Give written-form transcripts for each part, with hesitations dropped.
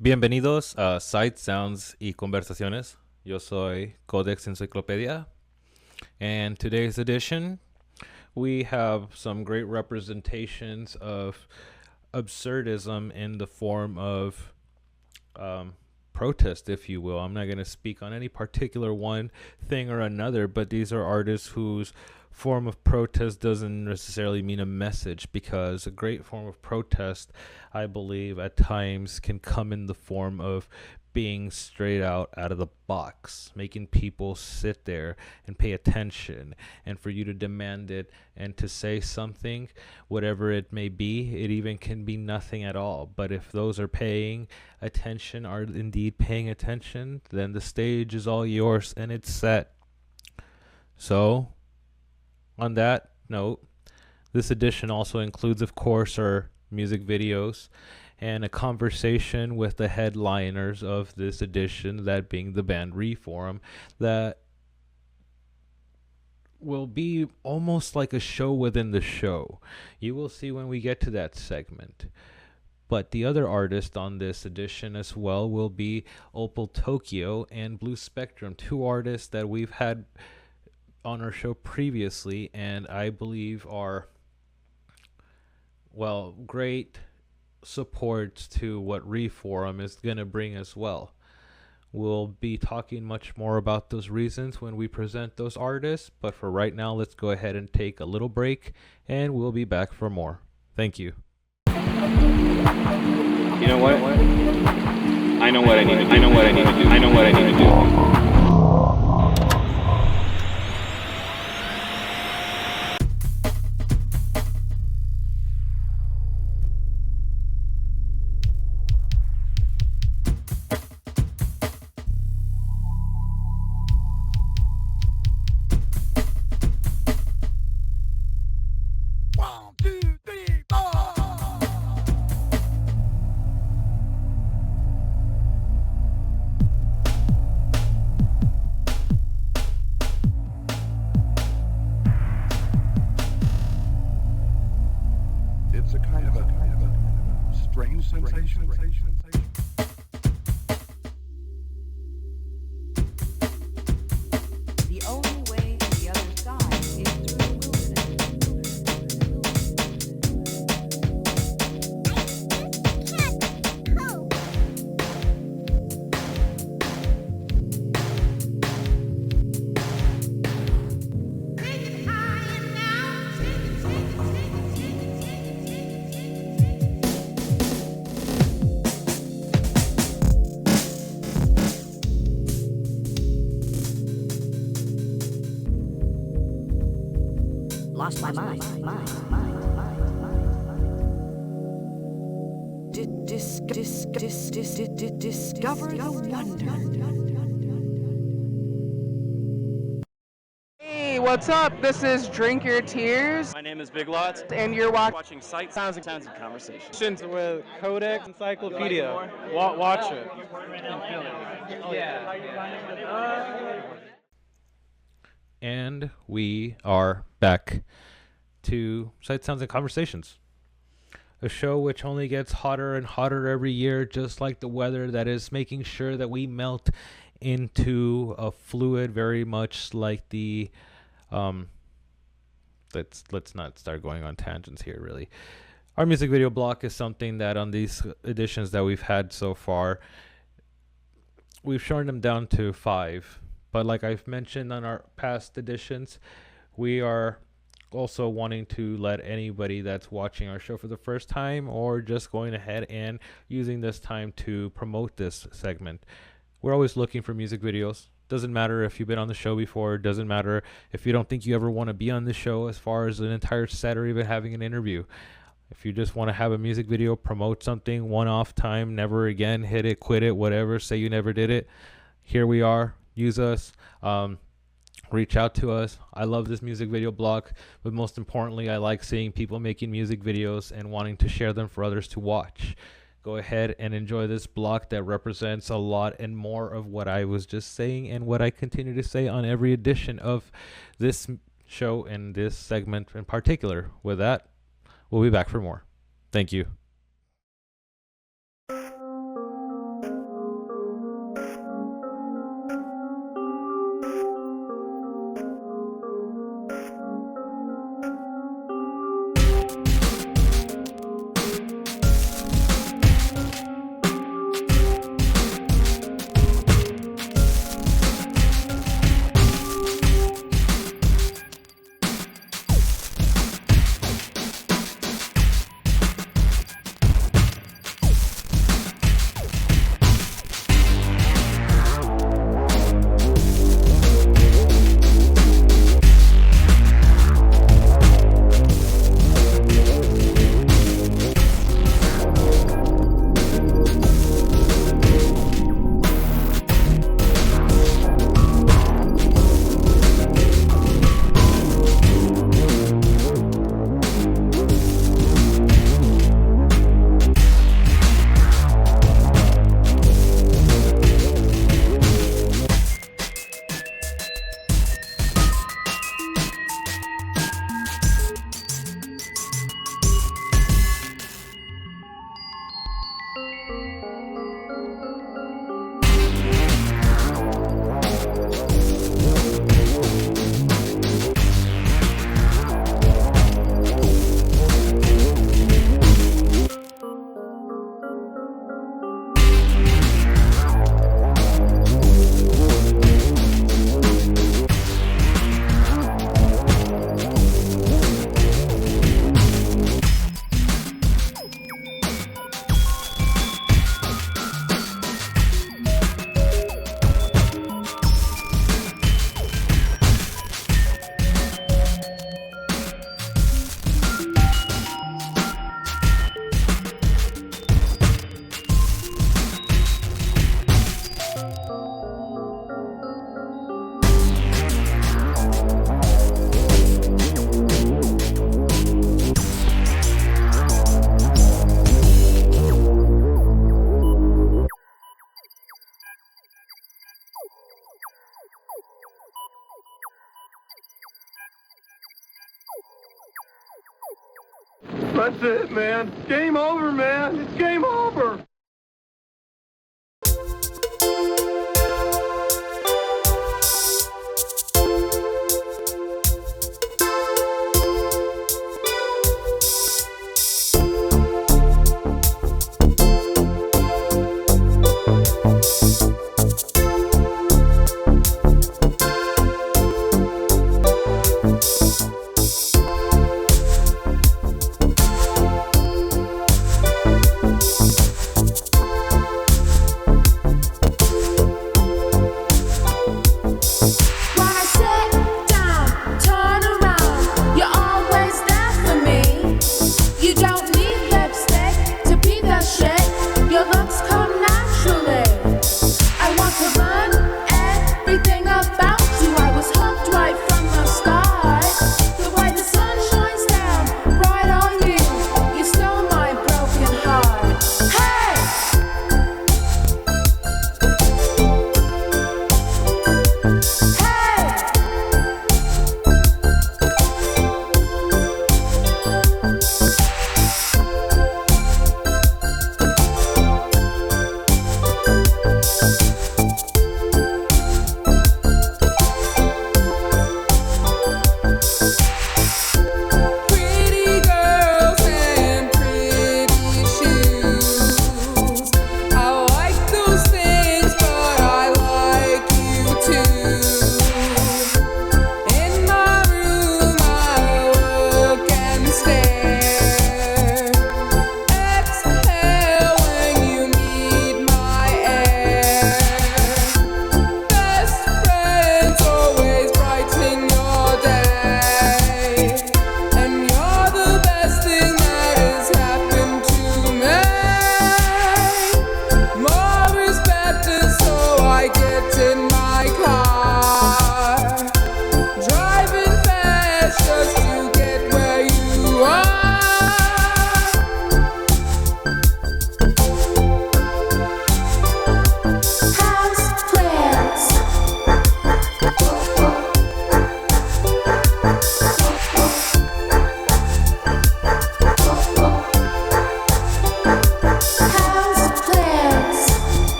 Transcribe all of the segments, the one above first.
Bienvenidos a Sights, Sounds y Conversaciones. Yo soy Codex Encyclopedia, and today's edition we have some great representations of absurdism in the form of protest, if you will. I'm not going to speak on any particular one thing or another, but these are artists whose form of protest doesn't necessarily mean a message, because a great form of protest, I believe, at times can come in the form of being straight out of the box, making people sit there and pay attention, and for you to demand it and to say something, whatever it may be. It even can be nothing at all, but if those are paying attention are indeed paying attention, then the stage is all yours and it's set. So on that note, this edition also includes, of course, our music videos and a conversation with the headliners of this edition, that being the band Reform, that will be almost like a show within the show. You will see when we get to that segment. But the other artist on this edition as well will be Opal Tokyo and Blue Spectrum, two artists that we've had on our show previously, and I believe are, well, great supports to what Reform is going to bring as well. We'll be talking much more about those reasons when we present those artists, but for right now, let's go ahead and take a little break, and we'll be back for more. Thank you. You know what? I know what I need to do. I know what I need to do. I know what I need to do. It's a kind of a strange sensation. The only way to the other side is through the lost my mind. Discover the wonder. Hey, what's up? This is Drink Your Tears, My name is Big Lots, and you're watching Sights, Sounds, and Conversations. With Codex Encyclopedia. Watch it. And we are back to Sight, Sounds, and Conversations, a show which only gets hotter and hotter every year, just like the weather, that is making sure that we melt into a fluid, very much like the let's not start going on tangents here, really. Our music video block is something that on these editions that we've had so far, we've shortened them down to 5. But like I've mentioned on our past editions, we are also wanting to let anybody that's watching our show for the first time or just going ahead and using this time to promote this segment. We're always looking for music videos. Doesn't matter if you've been on the show before. Doesn't matter if you don't think you ever want to be on the show as far as an entire set or even having an interview. If you just want to have a music video, promote something, one-off time, never again, hit it, quit it, whatever, say you never did it, here we are. Use us. reach out to us. I love this music video blog, but most importantly, I like seeing people making music videos and wanting to share them for others to watch. Go ahead and enjoy this blog that represents a lot and more of what I was just saying and what I continue to say on every edition of this show and this segment in particular. With that, we'll be back for more. Thank you. That's it, man. Game over, man. It's game over.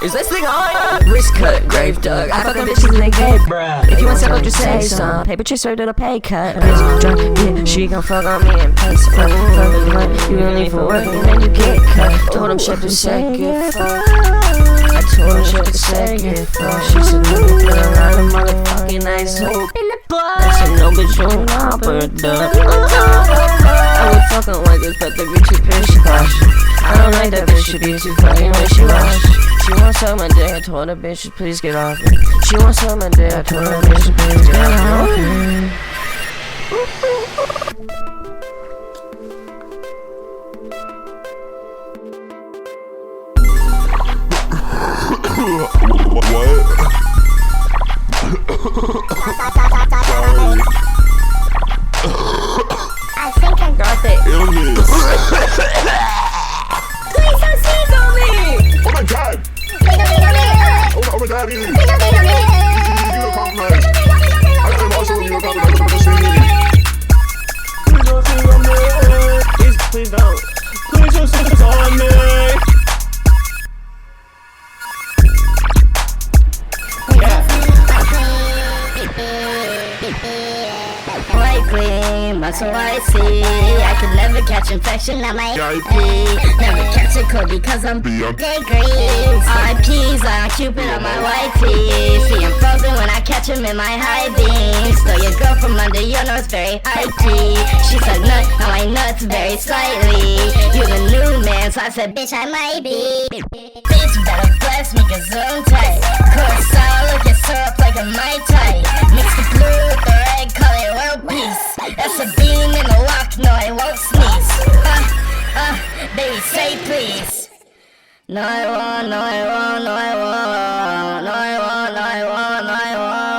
Is this thing on? Wrist cut, grave dug. I fuck a bitch in the gay, bruh. If you want to just say some. Paper chase her to the pay cut. Drunk, yeah, she gon' fuck on me and pay some. Fuck the blunt, you gon' leave for work and then you get cut. Told him shit to say, get fucked. I told him shit to say, get fucked. She said, let me put around a motherfucking ice hole in the blood. I said, no, bitch, you ain't not bird up. I was fucking like this, but the bitch is bitch posh. I don't like that bitch, she be too fucking wishy-wash. She wants some my dick, I told her bitch, please get off me. She wants some my dick, I told her bitch, please get off me. I think I got it. Illness. Please don't sneeze on me! Oh my god! Oh my god! I'm also in your Please don't. Please don't sneeze on me. White cream, muscle white sea. I could never catch infection on my pee. Never catch a cold because I'm gay grease. RIPs on Cupid on my white tee. See him frozen when I catch him in my high beams. Stole your girl from under your nose, very high key. She said nut, on my nuts very slightly. You the new man, so I said bitch I might be. Bitch better bless me cause I'm tight. Curacao, look at syrup like a Mai Tai. Mix the blue with the red, call it world peace. That's a bean in the walk, no I won't sneeze. Baby say please. No I won't, no I won't, no I won't. No I won't, no I won't, no I won't.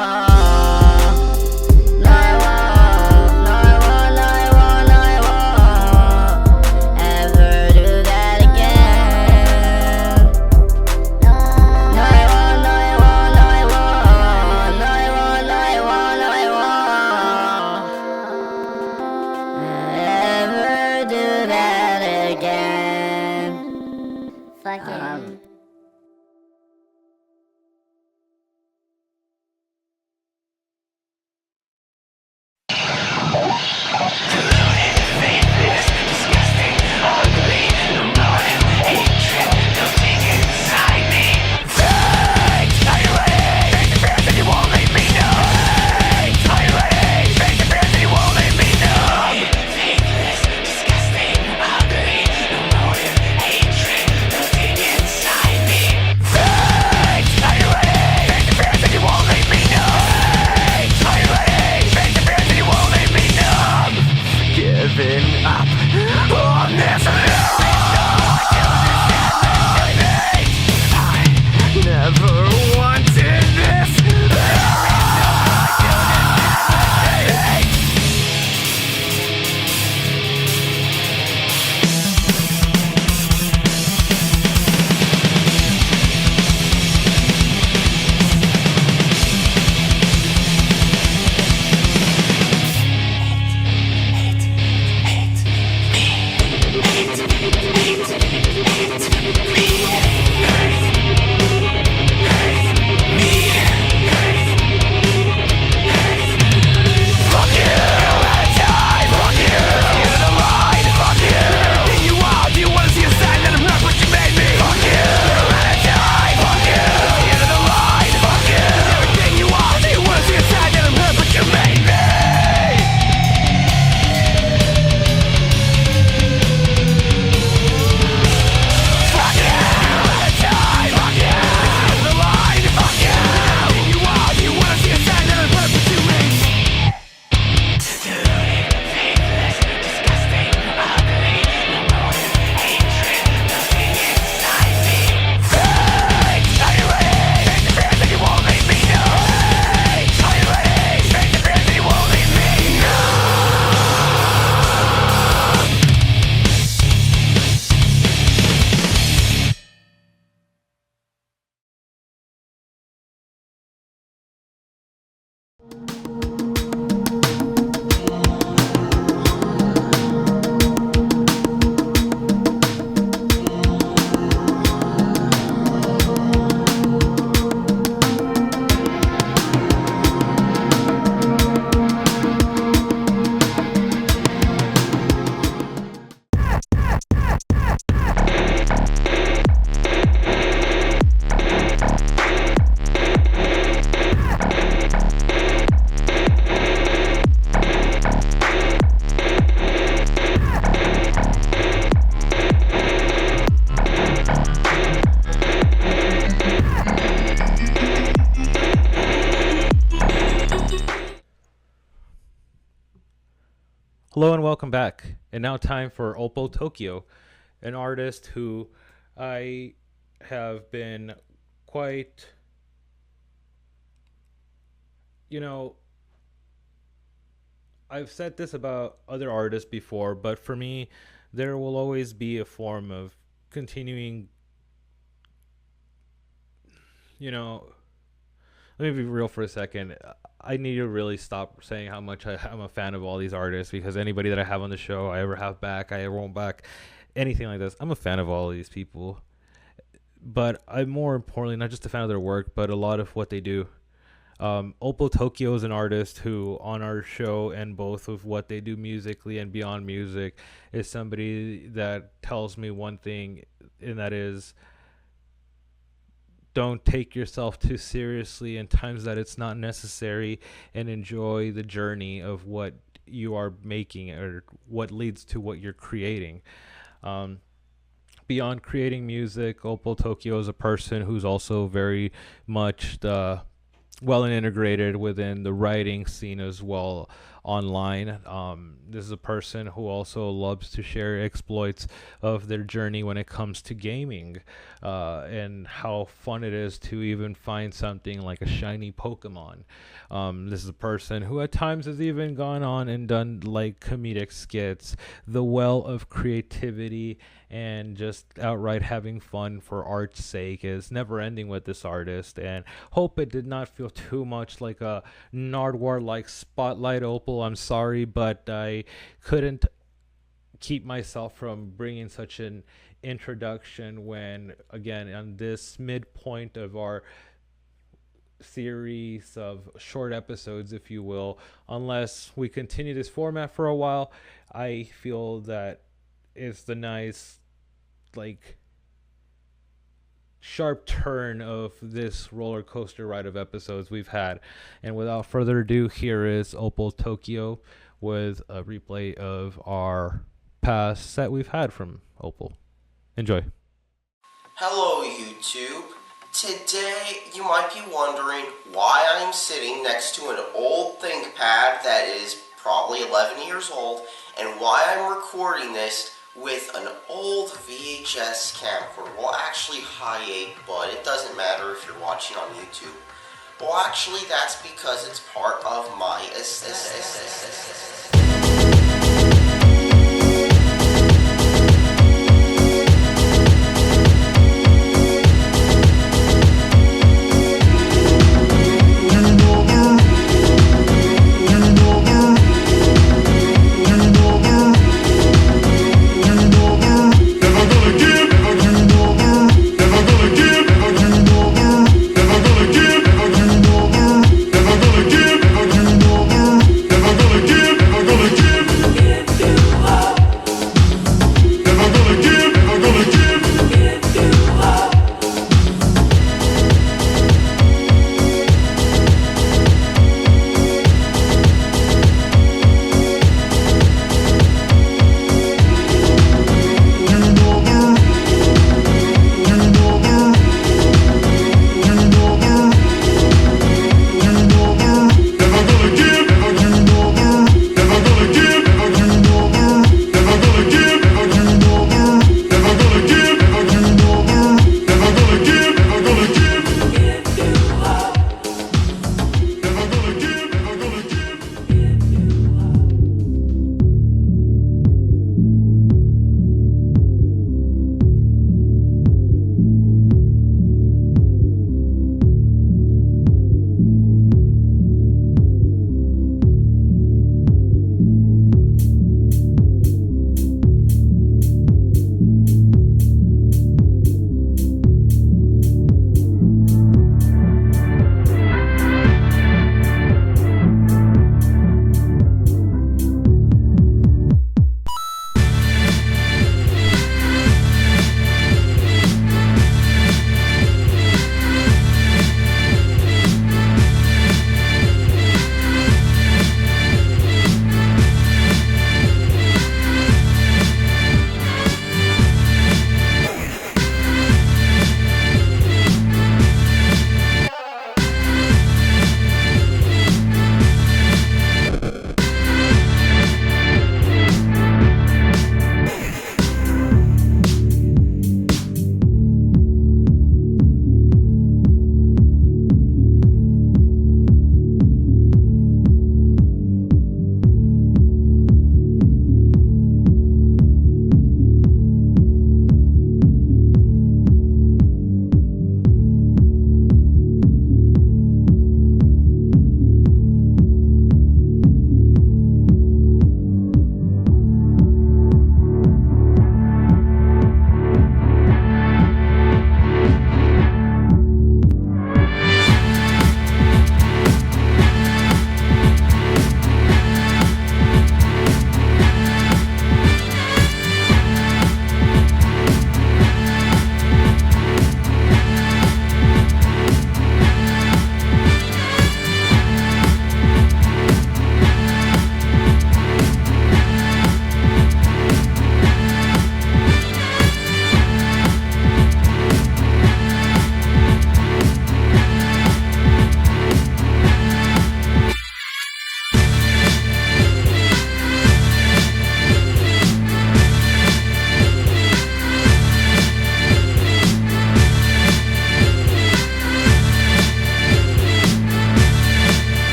No I won't, no I won't, no I won't, no I won't ever do that again. No I won't, no I won't, no I won't. No I won't, no I won't, no I won't ever do that again. Fucking Hello and welcome back. And now time for Oppo Tokyo, an artist who I have been quite, I've said this about other artists before, but for me, there will always be a form of continuing, let me be real for a second. I need to really stop saying how much I'm a fan of all these artists, because anybody that I have on the show, I ever have back, I ever won't back, anything like this, I'm a fan of all of these people. But I'm more importantly not just a fan of their work, but a lot of what they do. Oppo Tokyo is an artist who, on our show and both of what they do musically and beyond music, is somebody that tells me one thing, and that is, don't take yourself too seriously in times that it's not necessary, and enjoy the journey of what you are making or what leads to what you're creating. Beyond creating music, Oppo Tokyo is a person who's also very much well and integrated within the writing scene as well online. This is a person who also loves to share exploits of their journey when it comes to gaming, and how fun it is to even find something like a shiny Pokemon. This is a person who at times has even gone on and done like comedic skits, the well of creativity and just outright having fun for art's sake is never ending with this artist. And hope it did not feel too much like a Nardwar like spotlight, Opal. I'm sorry, but I couldn't keep myself from bringing such an introduction when, again, on this midpoint of our series of short episodes, if you will, unless we continue this format for a while, I feel that it's the nice, like, sharp turn of this roller coaster ride of episodes we've had. And without further ado, here is Oppo Tokyo with a replay of our past set we've had from Opal. Enjoy. Hello YouTube. Today you might be wondering why I'm sitting next to an old ThinkPad that is probably 11 years old, and why I'm recording this with an old VHS camcorder. Well, actually high 8, but it doesn't matter if you're watching on YouTube. Well, actually that's because it's part of my aesthetic.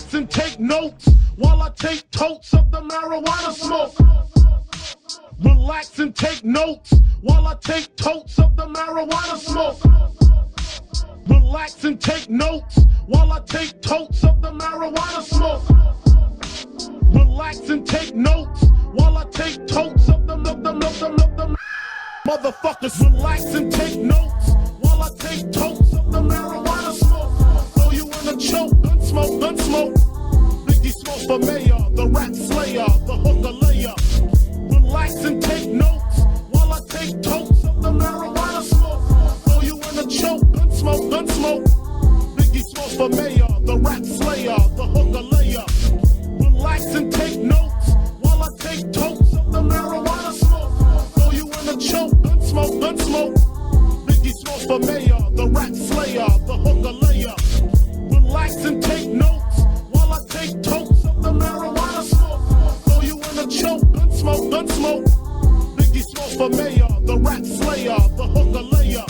Relax and take notes while I take totes of the marijuana smoke. Relax and take notes while I take totes of the marijuana smoke. Relax and take notes while I take totes of the marijuana smoke. Relax and take notes while I take totes of the motherfuckers. Relax and take notes while I take totes of the marijuana smoke. Throw you in a choke, gun smoke, gun smoke. Biggie smoke for mayor, the rap slayer, the hooker layer. Relax and take notes while I take totes of the marijuana smoke. Throw you in a choke, gun smoke, gun smoke. Biggie smoke for mayor, the rap slayer, the hooker layer. Relax and take notes while I take totes of the marijuana smoke. Throw you in a choke, gun smoke, gun smoke. Biggie smoke for mayor, the rap slayer, the hooker layer. Relax and take notes while I take totes of the marijuana smoke. Throw you in a choke, gun smoke, gun smoke. Biggie smoke for mayor, the rap slayer, the hooker layer.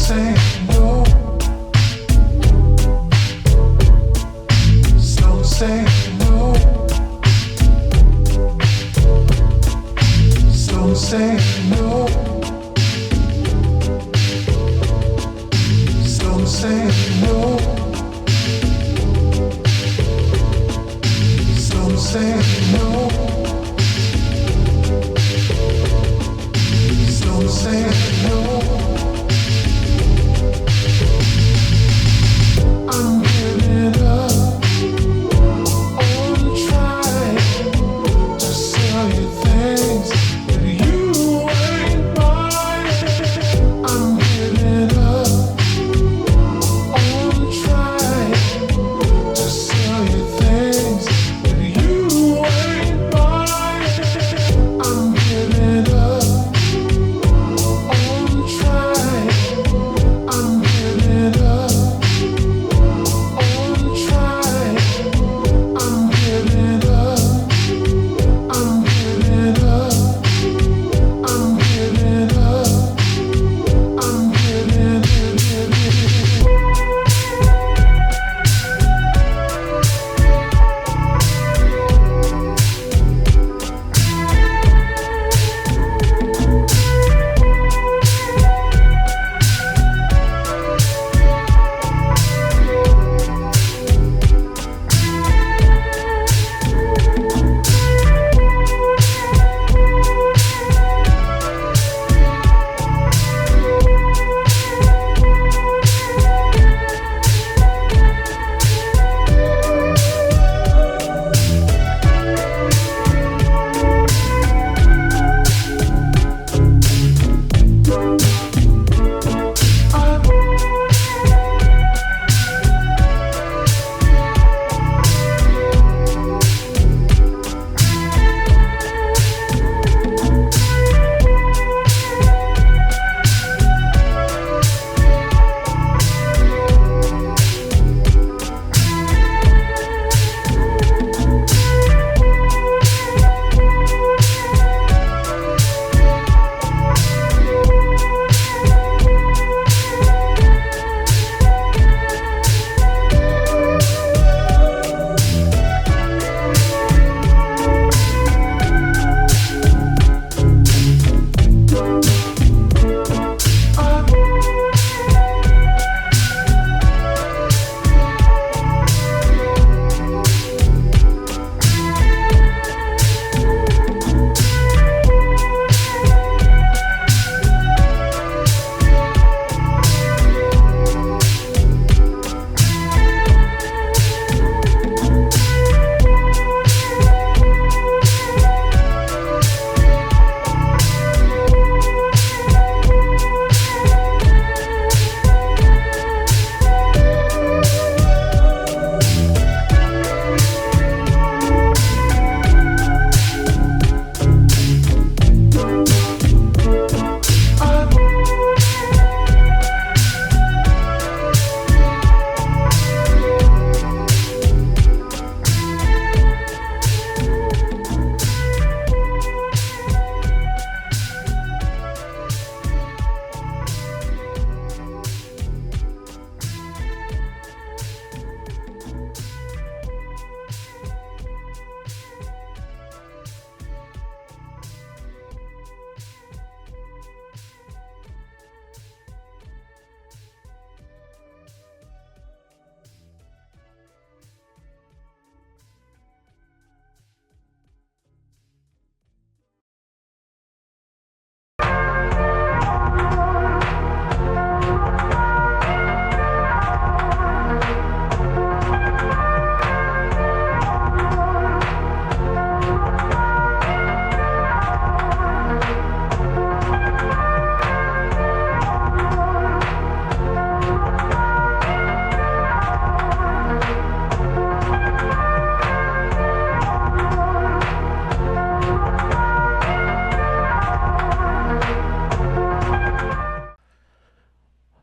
say no. Some say no. Some say no. Some say no. Some say no. Some say no. I'm giving up on trying to sell you things that you ain't buying. I'm giving up on trying to sell you things that you ain't buying. I'm giving up on trying. I'm giving up on trying. I'm giving up. I'm giving up. I'm giving up. I'm giving up.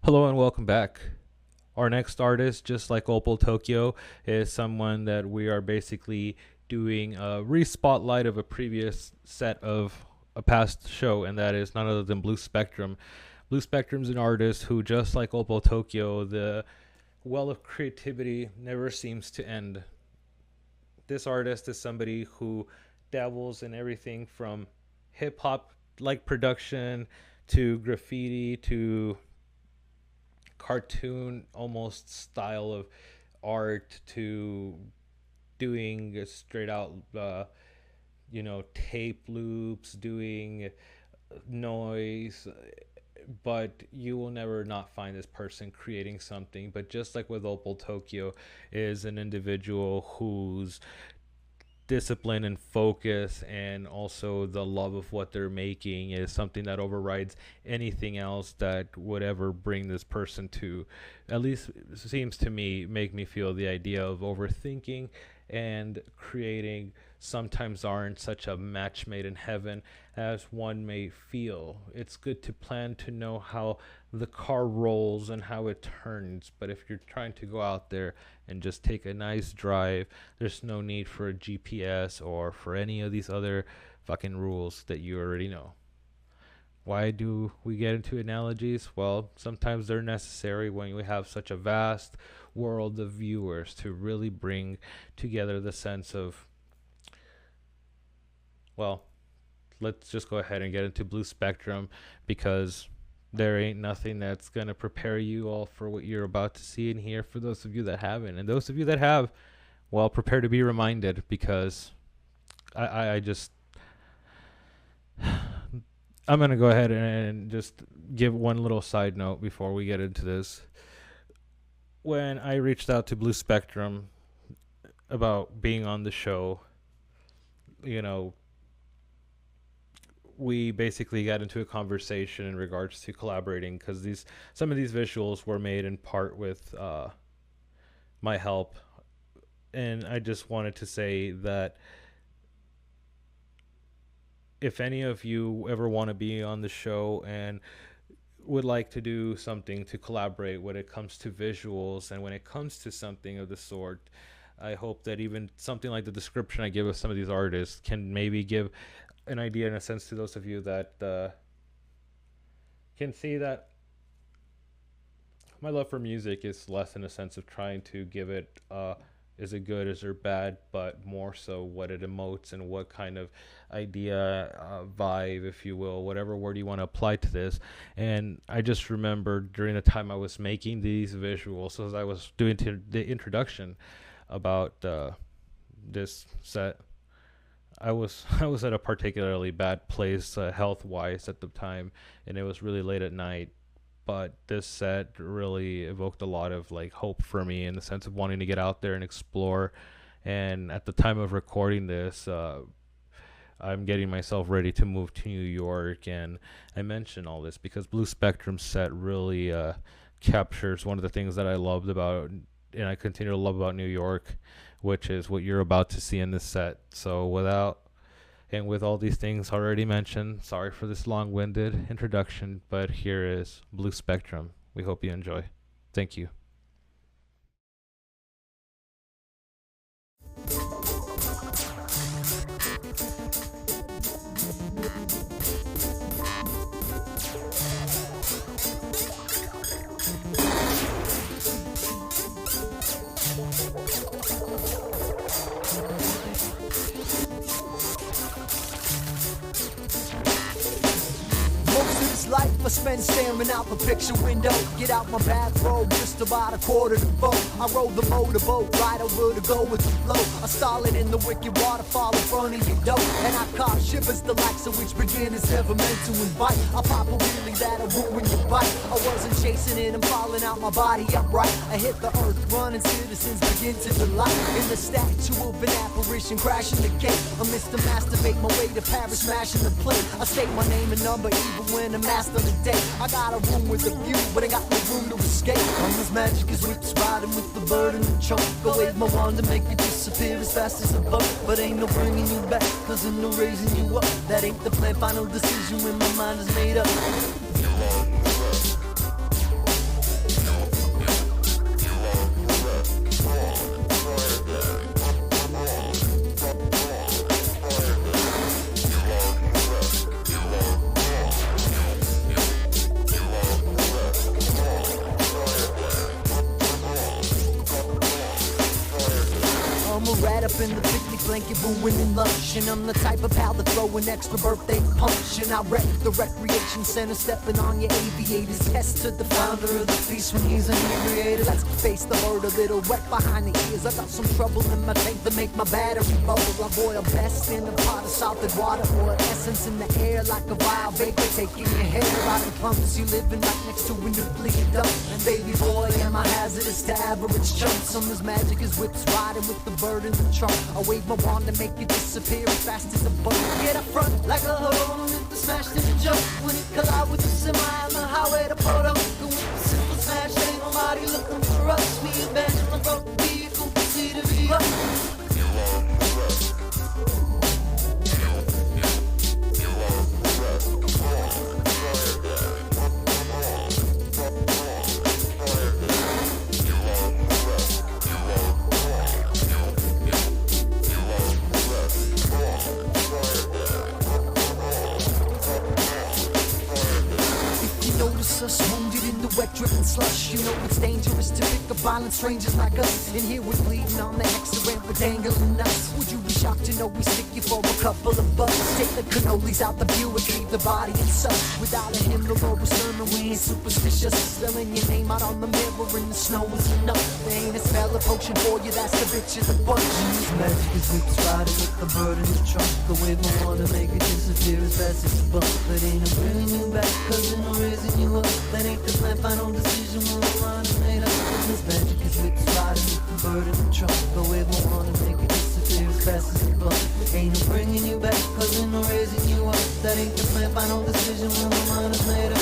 Hello and welcome back. Our next artist, just like Opal Tokyo, is someone that we are basically doing a re-spotlight of a previous set of a past show, and that is none other than Blue Spectrum. Blue Spectrum's an artist who, just like Opal Tokyo, the well of creativity never seems to end. This artist is somebody who dabbles in everything from hip-hop like production to graffiti to cartoon almost style of art to doing straight out tape loops, doing noise, but you will never not find this person creating something. But just like with Opal Tokyo, is an individual whose discipline and focus and also the love of what they're making is something that overrides anything else that would ever bring this person to, at least seems to me, make me feel the idea of overthinking and creating sometimes aren't such a match made in heaven as one may feel. It's good to plan to know how the car rolls and how it turns, but if you're trying to go out there and just take a nice drive, there's no need for a GPS or for any of these other fucking rules that you already know. Why do we get into analogies? Well, sometimes they're necessary when we have such a vast world of viewers to really bring together the sense of, well, let's just go ahead and get into Blue Spectrum, because there ain't nothing that's going to prepare you all for what you're about to see and hear, for those of you that haven't. And those of you that have, well, prepare to be reminded, because I just... I'm going to go ahead and just give one little side note before we get into this. When I reached out to Blue Spectrum about being on the show, we basically got into a conversation in regards to collaborating, because some of these visuals were made in part with my help. And I just wanted to say that if any of you ever want to be on the show and would like to do something to collaborate when it comes to visuals and when it comes to something of the sort, I hope that even something like the description I give of some of these artists can maybe give an idea in a sense to those of you that can see that my love for music is less in a sense of trying to give it is it good, is it bad, but more so what it emotes and what kind of idea, vibe, if you will, whatever word you want to apply to this. And I just remember during the time I was making these visuals, so as I was doing the introduction about this set, I was at a particularly bad place health-wise at the time, and it was really late at night. But this set really evoked a lot of hope for me, in the sense of wanting to get out there and explore. And at the time of recording this, I'm getting myself ready to move to New York. And I mention all this because Blue Spectrum set really captures one of the things that I loved about, and I continue to love about New York, which is what you're about to see in this set. So with all these things already mentioned, sorry for this long-winded introduction, but here is Blue Spectrum. We hope you enjoy. Thank you. Life I spend staring out the picture window. Get out my bathrobe just about 3:45. I roll the motorboat right over to go with the flow. I stall it in the wicked waterfall in front of your door, and I caught shivers the likes of which beginners never meant to invite. I pop a wheelie that'll ruin your bike. I wasn't chasing it, I'm falling out my body upright. I hit the earth running, citizens begin to delight in the statue of an apparition crashing the gate. I miss to masturbate my way to Paris, smashing the plate. I state my name and number even when I'm master of the day. I got a room with a view, but I got no room to escape. I'm as magic as whips riding with the bird and the chunk. Go wave my wand to make it disappear as fast as a boat. But ain't no bringing you back, cause ain't no raising you up. That ain't the plan, final decision when my mind is made up. Tied up in the picnic blanket, ruining lunch. And I'm the type of pal that throw an extra birthday punch. And I wreck the recreation center, stepping on your aviators. Test to the founder of the feast when he's inebriated. Let's face the bird a little wet behind the ears. I got some trouble in my tank to make my battery bubble. I boil best in a pot of salted water or essence in the air like a wild vapor taking your hair out in clumps. You living right next to a nuclear dump. And baby boy, am I hazardous to average chumps? Summer's magic is whips riding with the bird in the trunk. I wave my wand to make you disappear as fast as a bug. Get up front like a hole with the smash to the jump. When it collide with the semi on the highway to Port Oak. With the simple smash, ain't nobody looking for us. We abandon the broke vehicle, see the view. Us wounded in the wet dripping slush. You know it's dangerous to pick up violent strangers like us. And here we're bleeding on the extra ramp with dangling nuts. Would you be shocked to know we stick you for a couple of bucks? Take the cannolis out the Buick, leave the body and such. Without a hymnal or a sermon, we ain't superstitious. Spelling your name out on the mirror in the snow is enough. There ain't a spell or potion for you, that's the bitch of the bunch. This magic is whips riding with the bird in the trunk. The wave I wanna make it disappear as fast as a bump. But ain't no bringing you back, cause ain't no raising you up. That ain't the plan, final decision when the line is made up. This magic is whips riding with the bird in the trunk. The wave I wanna make it disappear as fast as a bump. Ain't no bringing you back, cause ain't no raising you up. That ain't the plan, final decision when the line is made up.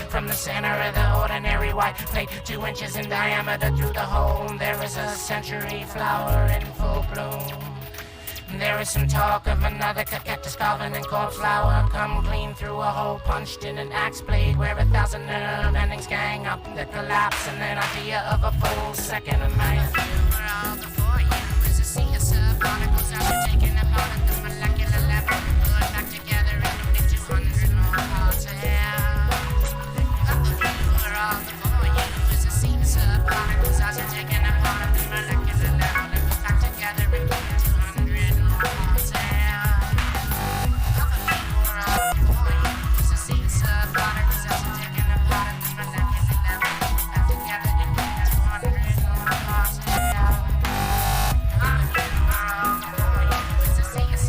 From the center of the ordinary white plate, 2 inches in diameter through the hole, there is a century flower in full bloom. There is some talk of another cactus carving in cornflower, come clean through a hole punched in an axe blade, where 1,000 nerve endings gang up the collapse, and an idea of a full second of man. Where all before you is a sea of subparticles after taking them out at the molecular level, put back together into 200 more parts of hell. All before you is a sea of subparticles as you're taking apart at the molecular level and put back together into 200 more parts of hell. All before you is a sea of subparticles as you're taking apart at the molecular level and put back together into 200 more parts of hell. All before you is a sea of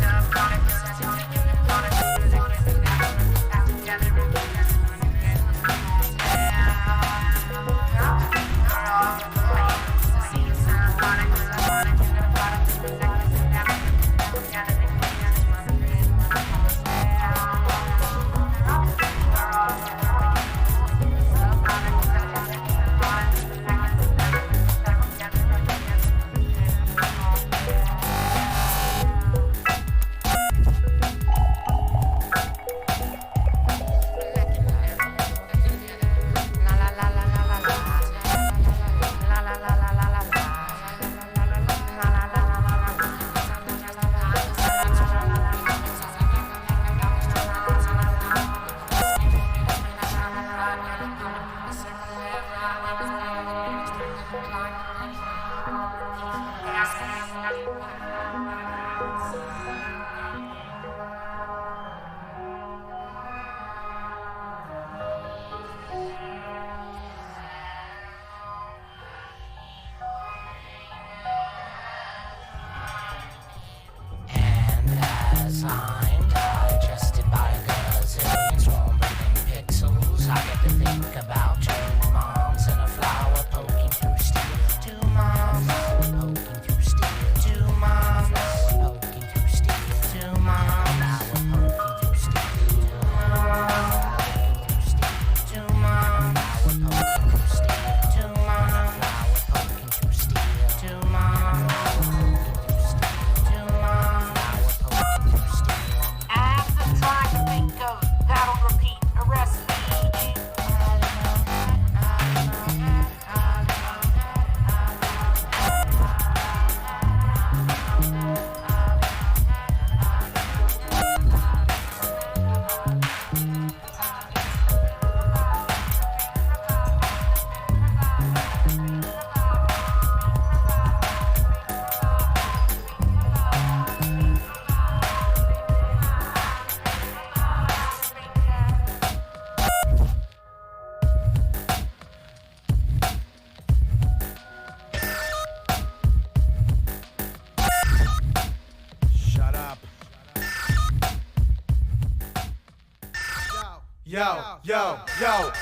Yo,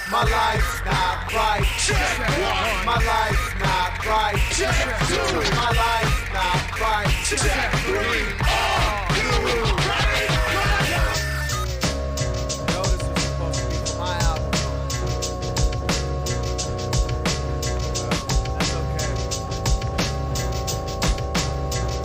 my life's not right. My life's not right. My life's not right. Yo, this was supposed to be for my album. That's okay.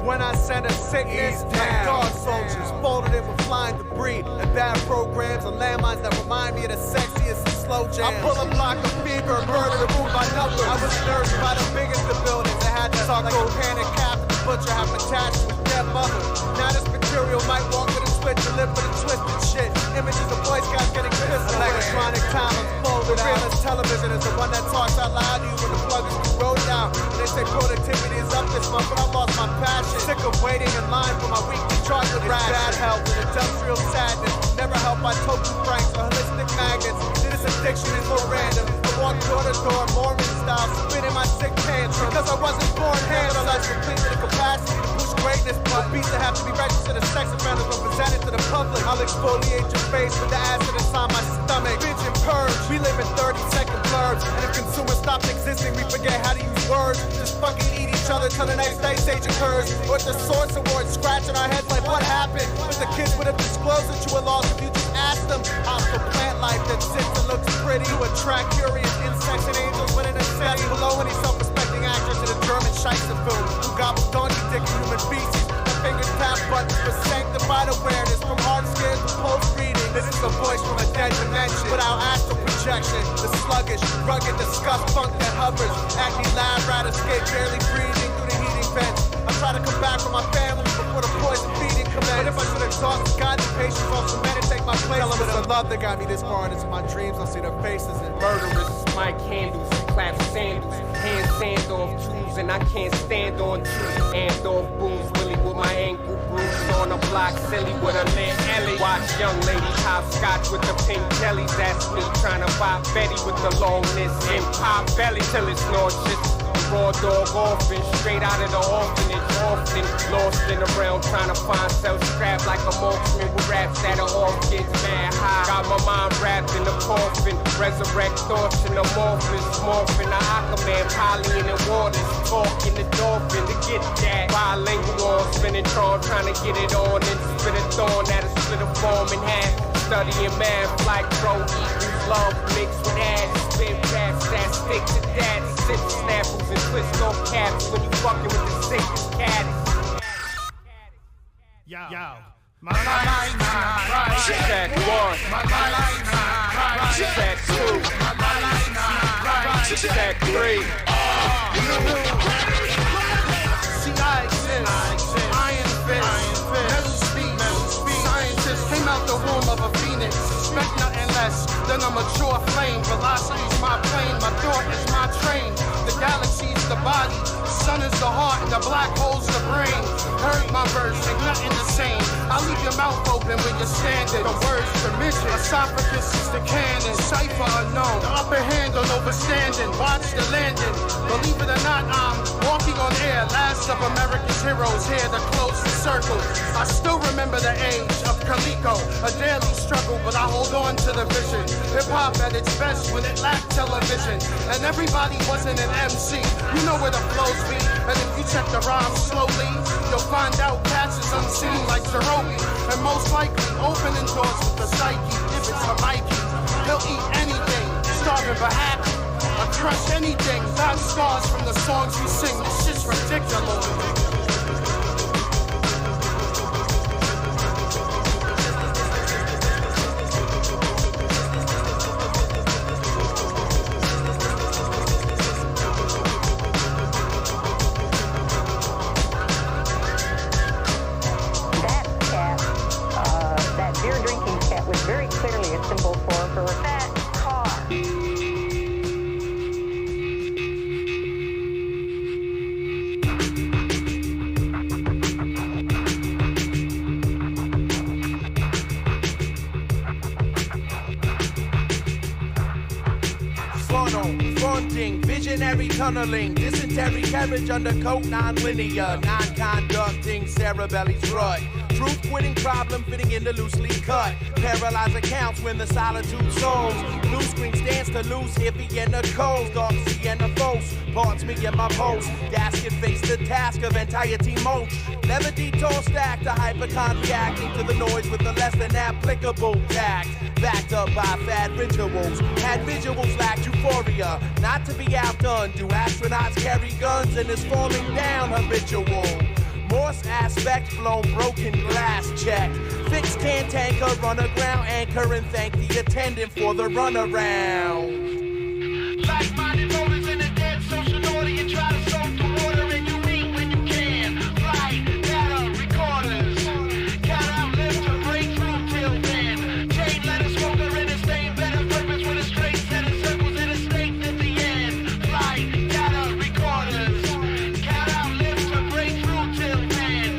When I send a sickness down, guard soldiers folded it with flying debris and bad programs and landmines that remind me of the sexiest and slow jams. I pull a block of fever, murder to move by numbers. I was nursed by the biggest of buildings that had to talk like a panic cap. The butcher have attached with dead mother. Now this material might walk with a switch and live with a twisted shit. Images of Boy Scouts getting pissed. Electronic time unfolded. Realist television is the one that talks out loud to you when the plug is rolled out. And they say productivity is up this month, but I lost my passion. Sick of waiting in line for my weekly chocolate ration. Bad health and industrial sadness. Never helped by token franks or holistic magnets. This addiction is so random. I walk door to door, Mormon style, spitting my sick tantrum. Because I wasn't born handsome. I complete the capacity to push greatness. But beats that have to be registered as sex offenders when presented to the public. I'll exfoliate your face with the acid inside my stomach. Binge and purge. We live in 30-second blurbs. And if consumers stopped existing, we forget how to use words. Just fucking eat each other till the next day stage occurs. Or the Source Awards scratching our heads like what happened? But the kids would have disclosed that you were lost if you just asked them. Hostile plant life that sits and looks pretty to attract curious insects and angels when in a city. Below any self-respecting actress in a German Scheisse film who gobbles donkey dick and human feces. Her fingers tap buttons for sanctified awareness from hard scares to post-reading. This is the voice from a dead dimension without astral projection. The sluggish, rugged, disgust funk that hovers. Acne lab rat escape, barely breathing through the heating vents. I try to come back from my family before the poison feeding commenced. But if I should exhaust the God, the patience also men and take my place. Tell them it's the love that got me this far, and it's my dreams. I see their faces and murderers. My candles, clap sandals, hand sand off tools, and I can't stand on two. And off booms, Willie with my ankle bruise on a block, silly with a lit Ellie. Watch young ladies hopscotch with the pink jellies. That's me trying to buy Betty with the longness and pop belly till it's nauseous. Raw dog orphan, straight out of the orphanage, often lost in the realm, trying to find self-strapped like a marksman with raps that are all kids mad high. Got my mind wrapped in the coffin, resurrect thoughts in the morphing the Aquaman, Polly in the waters, talking the dolphin to get that bilingual, spinning tron, trying to get it on and spit a thorn that'll split a form in half. Studying math like bro equals love mixed with ass. Spin raps that stick to daddy. Sip snapples and twist off caps when you fucking with the sickest caddies. Yo, my life's not right. Check one. My life's not right. Check two. My life's not right. Check three. See, I exist. Iron fist. Metal speed. Scientists came out the womb of a phoenix. Expect nothing less than a mature flame. Velocity's my plane. My thought is my train. The galaxy's the body. Sun is the heart and the black hole's the brain. Heard my verse, ain't nothing the same. I'll leave your mouth open when you're standing. The words permission. Esophagus is the cannon. Cipher unknown. The upper hand on overstanding. Watch the landing. Believe it or not, I'm walking on air. Last of America's heroes here to close the circle. I still remember the age of Calico. A daily struggle, but I hold on to the vision. Hip-hop at its best when it lacked television. And everybody wasn't an MC. You know where the flows be. And if you check the rhymes slowly, you'll find out patches unseen like Zerobi. And most likely opening doors with the psyche. If it's for Mikey, he'll eat anything, starving but happy. Or crush anything, not scars from the songs we sing. This shit's ridiculous. Very clearly a symbol for that car. Fronting, visionary tunneling, dysentery carriage undercoat non-linear, non-conducting cerebelly's rut. Truth quitting problem fitting in the loosely cut. Paralyzed accounts when the solitude souls. Blue screen stands to lose hippie and the cold. Dark sea and the foes. Parts me and my post. Gasket face the task of entirety mulch. Never detour stack to hypercon reacting to the noise with the less than applicable tact. Backed up by fad rituals. Had visuals lacked euphoria. Not to be outdone. Do astronauts carry guns and is falling down habitual? Morse aspect, blown broken glass check. Fixed can tanker, run aground anchor, and thank the attendant for the runaround. Like-minded voters in a dead social order, you try to soak the water and you eat when you can. Flight, data, recorders. Count out live to break through till then. Chain letter smoker in a stain, better purpose with a straight set of circles in a state at the end. Flight, data, recorders. Count out live to break through till then.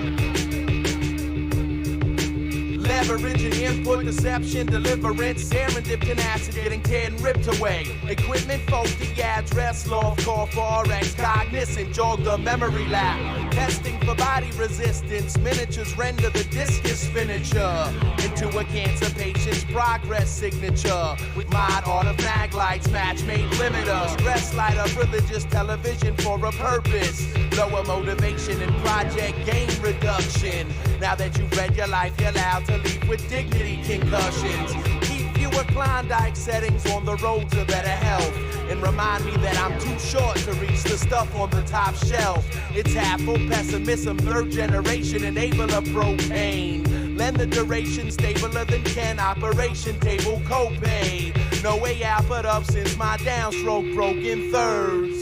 Leveraging input, deception, deliverance, serendip, tenacity, getting teared and ripped away. Equipment, faulty address, law, call for RX, cognizant, jog the memory lab. Testing for body resistance, miniatures render the discus finisher into a cancer patient's progress signature. With mod art of mag lights, match made limiter. Stress light up religious television for a purpose. Lower motivation and project gain reduction. Now that you've read your life, you're allowed to leave with dignity concussions. Keep fewer Klondike settings on the road to better health. And remind me that I'm too short to reach the stuff on the top shelf. It's half full pessimism, third generation enabler propane. Lend the duration stabler than Ken, operation table copay. No way out but up since my downstroke broke in thirds.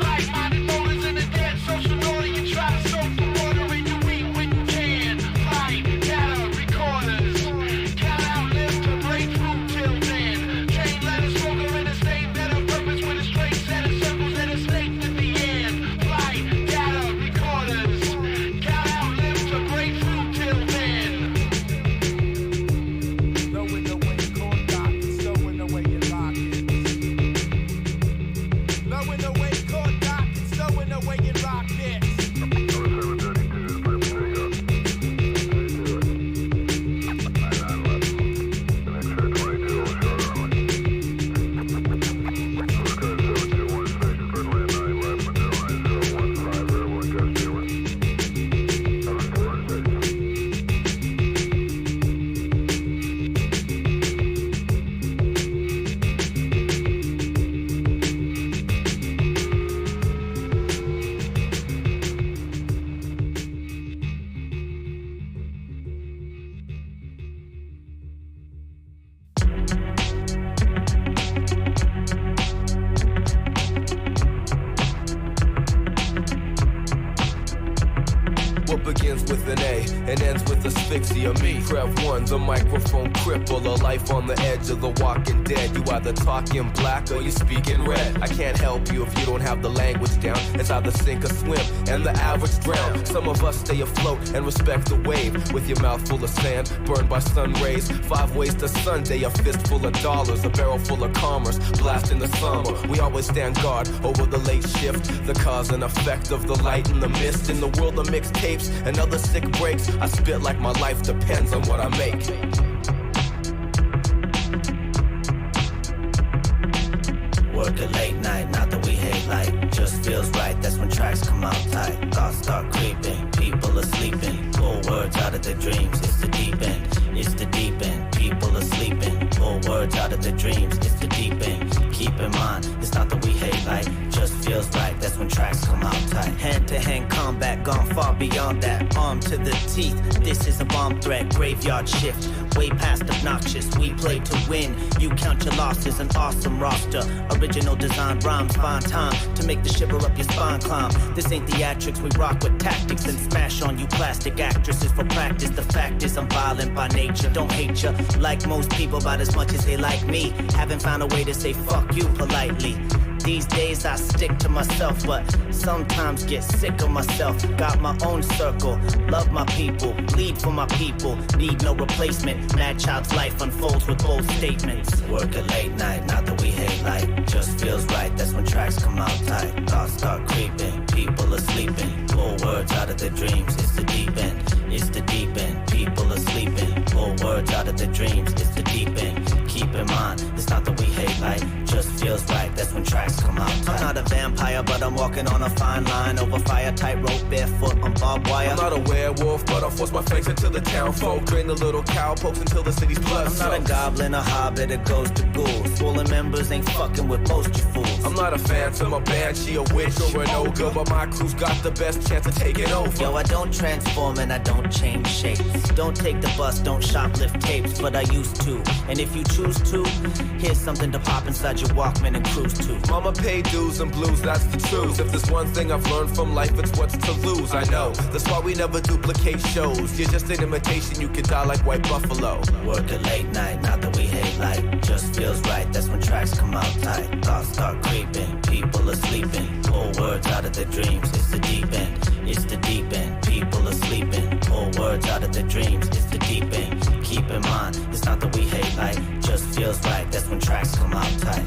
Like-minded voters in a dead social order, you try to soak the water and you eat when you can. Flight, data, recorders. Count out live to break through till then. Chain letter smoker in a state, better purpose with a straight set of circles and a snake at the end. Flight, data, recorders. Count out live to break through till then. Knowing the way you call doc, stowing the way you lock it. Knowing the way you call doc, stowing the way you rock it. What begins with an A and ends with asphyxia? Me, Trev 1, the microphone cripple, a life on the edge of the walking dead. You either talk in black or you speak in red. I can't help you if you don't have the language down. It's either sink or swim, and the average drown. Some of us stay afloat and respect the wave. With your mouth full of sand, burned by sun rays. 5 ways to Sunday, a fist full of dollars, a barrel full of commerce, blast in the summer. We always stand guard over the late shift, the cause and effect of the light and the mist. In the world of mixtapes and other sick breaks, I spit like my life depends on what I make. Work a late night, not that we hate light. Just feels right, that's when tracks come out tight. Thoughts start creeping, people are sleeping. Pull words out of their dreams, it's the deep end. It's the deep end, people are sleeping. Pull words out of their dreams, it's the deep end. Keep in mind, it's not that we hate light. Just feels right, that's when tracks come out tight. Hand-to-hand combat, gone far beyond that. Arm to the teeth, this is a bomb threat. Graveyard shift, way past obnoxious. We play to win, you count your losses. An awesome roster, original design rhymes. Find time to make the shiver up your spine climb. This ain't theatrics, we rock with tactics and smash on you plastic actresses for practice. The fact is I'm violent by nature, don't hate ya. Like most people about as much as they like me. Haven't found a way to say fuck you politely. These days I stick to myself, but sometimes get sick of myself. Got my own circle, love my people, bleed for my people, need no replacement. Mad child's life unfolds with bold statements. Work a late night, not that we hate light, just feels right, that's when tracks come out tight. Thoughts start creeping, people are sleeping, pull words out of their dreams, it's the deep end, it's the deep end. People are sleeping, pull words out of their dreams, it's the deep end. Keep in mind, it's not that we hate light, just feels right, that's when tracks come out tight. I'm not a vampire, but I'm walking on a fine line, over fire, tightrope, barefoot on barbed wire. I'm not a werewolf, but I force my fangs into the town folk, drain the little cowpokes until the city's blood. I'm not a goblin, a hobbit, it goes to ghouls. Swollen members ain't fucking with most you fools. I'm not a phantom, a banshee, a witch, or an ogre, but my crew's got the best chance of taking over. Yo, I don't transform and I don't change shapes. Don't take the bus, don't shoplift tapes, but I used to. And if you choose to, here's something to pop inside your Walkman and cruise to. Mama paid dues and blues, that's the truth. If there's one thing I've learned from life, it's what's to lose. I know, that's why we never duplicate shows. You're just an imitation, you could die like White Buffalo. Work a late night, not that we hate light, just feels right, that's when tracks come out tight. Thoughts start creeping, people are sleeping, pull words out of their dreams, it's the deep end, it's the deep end. People are sleeping, pull words out of their dreams, it's the deep end. Keep in mind, it's not that we hate light, just feels right, that's when tracks come out tight.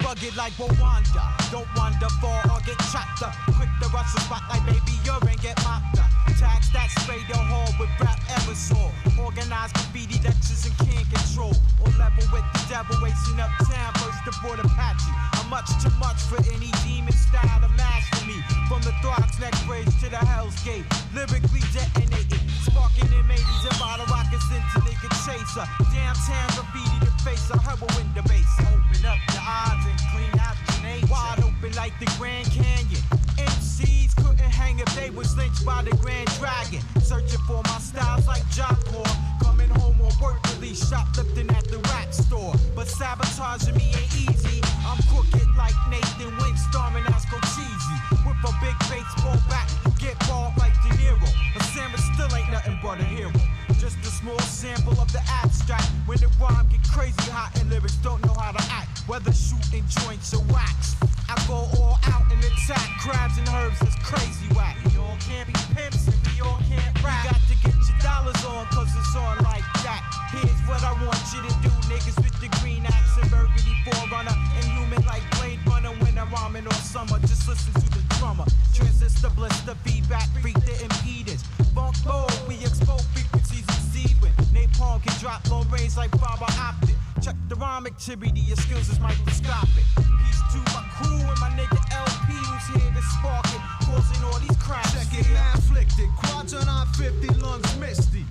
Rugged like Rwanda, don't wander far or get chopped up. Quick to rush the spot like baby urine, get mopped up. Tags that spray the hall with rap ever saw. Organized graffiti lectures and can't control. On level with the devil, racing uptown, first aboard Apache. I'm much too much for any demon style to master me. From the Throgs neck bridge to the Hell's Gate, lyrically detonated, sparking in 80s and bottle rockets into nigga chaser. Downtown graffiti the face, a heroin the base. Open up the odds and clean out your nature. Wide open like the Grand Canyon. MCs couldn't hang if they was lynched by the Grand Dragon. Searching for my styles like Jockor. Coming home on work release, shoplifting at the rap store. But sabotaging me ain't easy. I'm crooked like Nathan Wink, storming as Cochise. With a big baseball bat, you get balled like De Niro. A sandwich still ain't nothing but a hero. Just a small sample of the abstract. When the rhyme get crazy hot and lyrics don't know how to act. Whether shooting joints or wax, I go all out and attack crabs and herbs that's crazy whack. We all can't be pimps and we all can't rap. You got to get your dollars on cause it's on like that. Here's what I want you to do, niggas with the green axe and burgundy forerunner. Inhuman like Blade Runner when I'm rhyming all summer. Just listen to the drummer. Transistor blister, feedback, freak the impedance. Funk low, we expose frequencies exceeding. Napalm can drop low range like fiber optic. Check the rhyme activity, your skills is microscopic. Peace to my crew and my nigga LP who's here to spark it, causing all these cracks. Check it, afflicted, quadrant 50, lungs misty.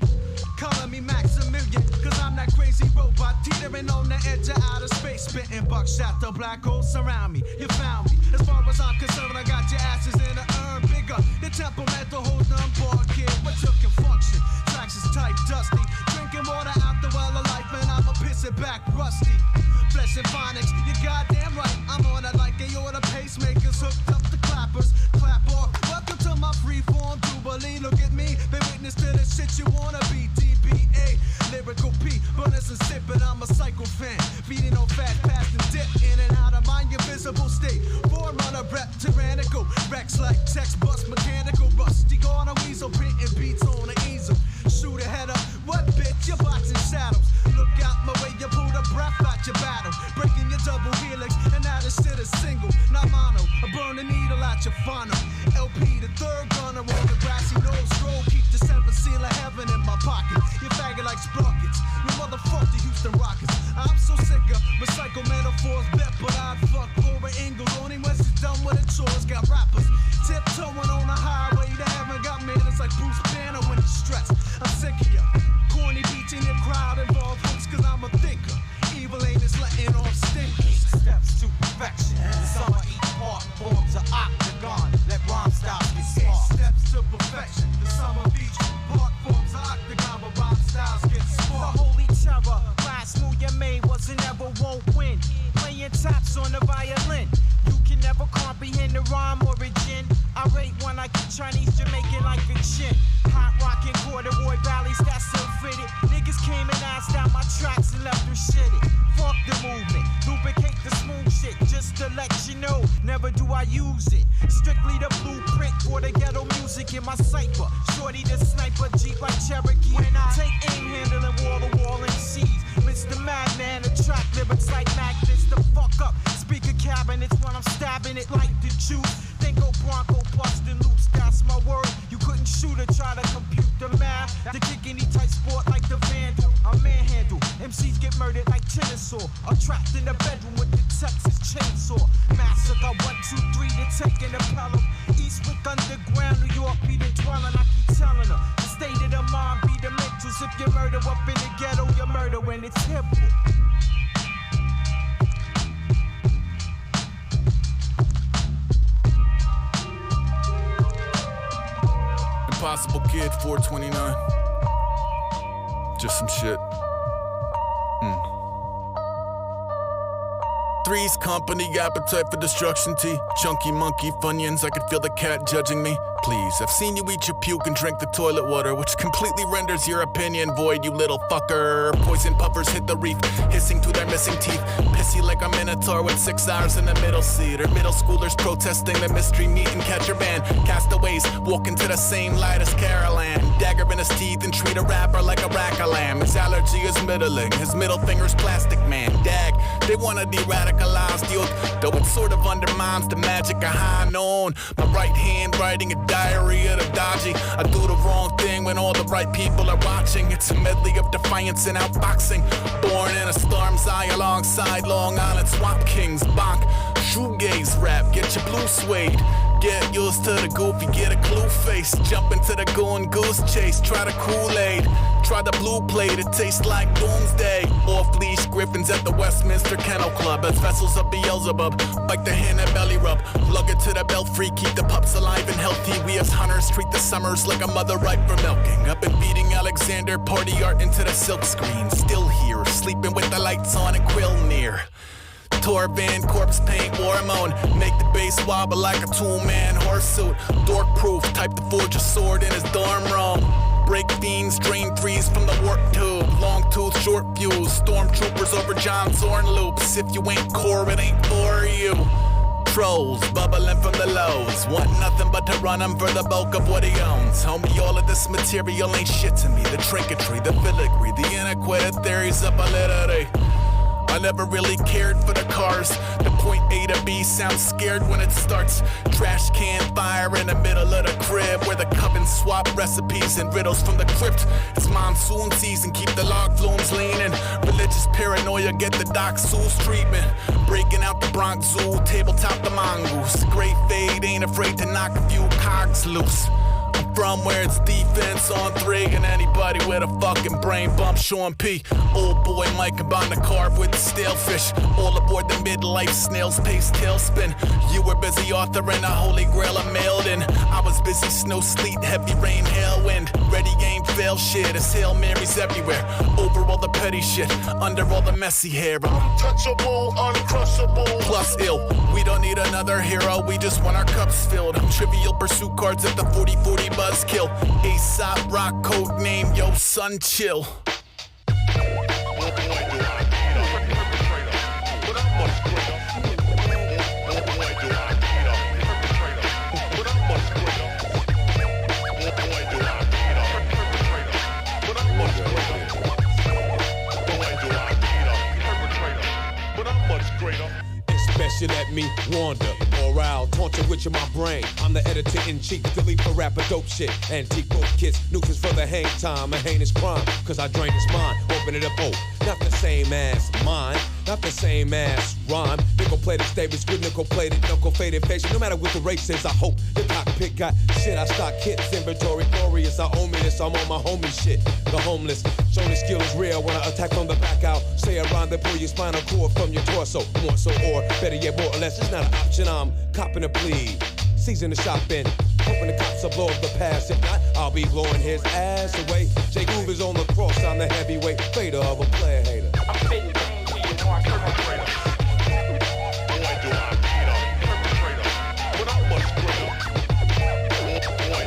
Calling me Maximilian, cause I'm that crazy robot teetering on the edge of outer space, spitting buckshot. The black holes surround me, you found me. As far as I'm concerned, I got your asses in an urn bigger. The temperamental hold on board, kid, but you can function. Tracks is tight, dusty. Drinking water out the well of life, and I'ma piss it back rusty. Flesh and phonics, you goddamn right. I'm on it like aorta pacemakers, hooked up the clappers. Clap off, welcome to my freeform jubilee. Look at me, been witness to the shit you wanna be. DBA, lyrical P, bonus and sip, but I'm a psycho fan. Beating on fat, fast and dip in and out of my invisible state. Forerunner rep, tyrannical, Rex like text bust, mechanical, rusty. Gonna weasel, printing beats on the easel. Shoot a head up, what bitch, you're boxing shadows. Look out my way, you pull the breath out your battle. Breaking your double helix, and now this shit is single, not mono. I burn the needle out your funnel. LP, the third gunner on the grassy nose stroll. Keep the 7th seal of heaven in my pocket. You faggot like sprockets, you motherfuck the Houston Rockets. I'm so sick of recycle metaphors, bet, but I'd fuck Laura Ingalls. Only when she's done with her chores. Got rappers tiptoeing on the highway to heaven. Got manners like Bruce Banner when he's stressed. I'm sick of ya. Corny beats in your crowd involve hooks cause I'm a thinker. Evil ain't is letting off stinkers. Steps to perfection. The summer each part forms an octagon. Let rhyme styles get smart. Steps to perfection. The summer Chinese, Jamaican like a chin. Hot rockin' corduroy valleys, that's so fitted. Niggas came and asked out my tracks and left them shitted. Fuck the movement, lubricate the smooth shit. Just to let you know, never do I use it. Strictly the blueprint for the ghetto music in my cipher. Shorty the sniper, Jeep like Cherokee. When I take aim, handling wall-to-wall MCs. Mr. Madman, attract lyrics like magnets to fuck up. Speaker cabinets when I'm stabbing it like the juice. Then go Bronco bustin' loose, that's my word. You couldn't shoot or try to compute the math. To kick any tight sport like the Vandal. I'm manhandle. MCs get murdered like Chinasaw. Or trapped in the bedroom with the Texas chainsaw. Massacre 1, 2, 3 to take an Pelham. Eastwick underground, New York be the dwelling. I keep telling her, the state of the mind be the mentals. If you murder up in the ghetto, you murder when it's hip. Impossible Kid 429. Just some shit. Three's Company, appetite for destruction tea. Chunky monkey, Funyuns, I could feel the cat judging me. Please, I've seen you eat your puke and drink the toilet water, which completely renders your opinion void, you little fucker. Poison puffers hit the reef, hissing through their missing teeth. Pissy like a minotaur with 6 hours in the middle seat. Or middle schoolers protesting the mystery meat and catcher band. Castaways walking to the same light as Carol Ann. Dagger in his teeth and treat a rapper like a rack of lamb. His allergy is middling, his middle finger's plastic man. Dag, they wanna de-radicalize the youth, though it sort of undermines the magic of high noon. My right hand writing a diary of the dodgy. I do the wrong thing when all the right people are watching. It's a medley of defiance and outboxing. Born in a storm's eye alongside Long Island swamp kings. Bonk, shoegaze rap, get your blue suede. Get used to the goofy, get a glue face. Jump into the goon goose chase, try the Kool-Aid. Try the blue plate, it tastes like doomsday. Off-leash griffins at the Westminster Kennel Club. As vessels of Beelzebub, bite the hand and belly rub. Lug it to the belfry, keep the pups alive and healthy. We as hunters treat the summers like a mother ripe for milking. Up and beating Alexander, party art into the silk screen. Still here, sleeping with the lights on and quill near. Tour van, corpse paint, hormone. Make the bass wobble like a 2-man horse suit. Dork proof, type to forge a sword in his dorm room. Break beans, drain threes from the warp tube. Long tooth, short fuse. Stormtroopers over John Zorn loops. If you ain't core, it ain't for you. Trolls bubbling from the lows. Want nothing but to run him for the bulk of what he owns. Homie, all of this material ain't shit to me. The trinketry, the filigree, the antiquated theories of validity. I never really cared for the cars. The point A to B sounds scared when it starts. Trash can fire in the middle of the crib, where the coven swap recipes and riddles from the crypt. It's monsoon season, keep the log flumes leaning. Religious paranoia, get the Doc Seuss treatment. Breaking out the Bronx Zoo, tabletop the mongoose. Great fade, ain't afraid to knock a few cogs loose. I'm from where it's defense on 3, and anybody with a fucking brain bump, Sean P. Old boy Mike about to carve with the stale fish. All aboard the midlife snail's pace tailspin. You were busy authoring a holy grail I mailed in. I was busy snow, sleet, heavy rain, hail, wind. Ready, game, fail shit. It's Hail Marys everywhere. Over all the petty shit, under all the messy hair. Untouchable, uncrushable. Plus ill, we don't need another hero, we just want our cups filled. Trivial pursuit cards at the 40-40 buzzkill. Aesop rock code name, yo son chill. Best you let me wander, or I'll taunt you with my brain. I'm the editor-in-chief, delete for rapper dope shit. Antique rope kits, nuisance for the hang time, a heinous crime, cause I drain his mind, open it up, oh, not the same as mine, not the same as rhyme. Nickel-plated statements with nickel-plated, knuckle-faded facial. No matter what the race is, I hope the cockpit got shit. I stock hits, inventory glorious, I own me this, I'm on my homie shit. The homeless, show the skills real when I attack from the back out. Say around they pull your spinal cord from your torso, more so, or better yet, more or less, it's not an option, I'm copping a plea. Season the shopping, hoping the cops will blow up the past. If not, I'll be blowing his ass away. J Groove is on the cross, I'm the heavyweight fader of a player hater. I'm spitting game to you, know I'm perpetrator. Boy, do I beat up, perpetrator. But I'm much greater. Boy,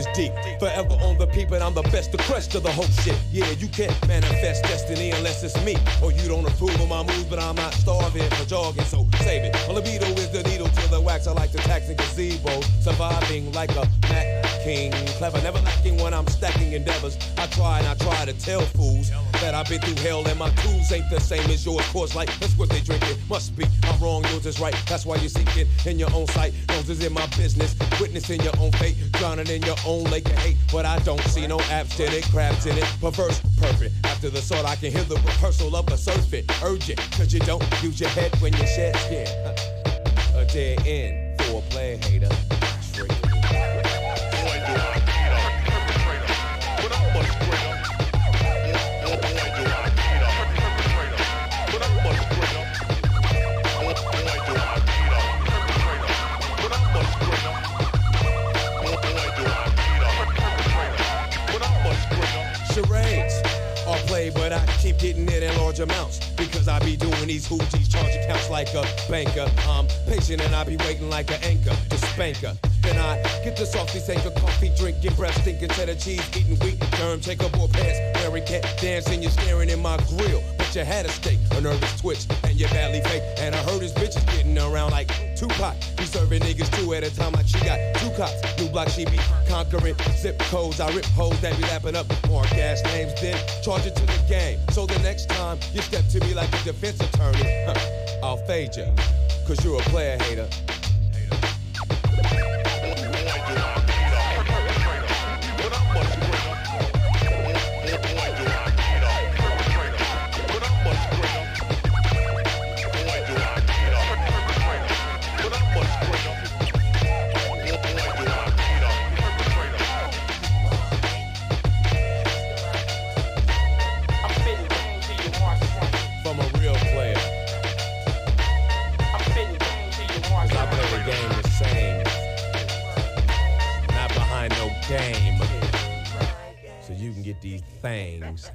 is deep. Forever on the peep, and I'm the best, the crest of the whole shit. Yeah, you can't manifest destiny unless it's me. Or you don't approve of my moves, but I'm not starving for jogging, so save it. My libido is the needle to the wax. I like to tax in gazebo, surviving like a Mac King. Clever, never lacking when I'm stacking endeavors. I try to tell fools that I've been through hell and my tools ain't the same as yours. Course like, that's what they drinking. Must be, I'm wrong, yours is right. That's why you're seeking in your own sight. Yours is in my business, witnessing your own fate, drowning in your own lake of hate. But I don't see no apps in it, crabs in it, perverse, perfect. After the sword, I can hear the rehearsal of a surfing, urgent, cause you don't use your head when you shed skin. A dead end for a player hater. Straight. Charades are played, but I keep getting it in large amounts because I be doing these hoogies, charge accounts like a banker. I'm patient and I be waiting like an anchor to spank her. Then I get the softy, take a coffee, drinking breath, stinking cheddar cheese, eating wheat, germ, checkerboard pants, wearing cat, dancing, you're staring in my grill. But you had a steak, a nervous twitch, and you're badly fake. And I heard his bitches getting around like Tupac. He serving niggas two at a time like she got two cops. New block she be conquering, zip codes, I rip hoes that be lapping up more gas names, then charge it to the game. So the next time you step to me like a defense attorney, I'll fade ya, cause you're a player hater. So you can get these things.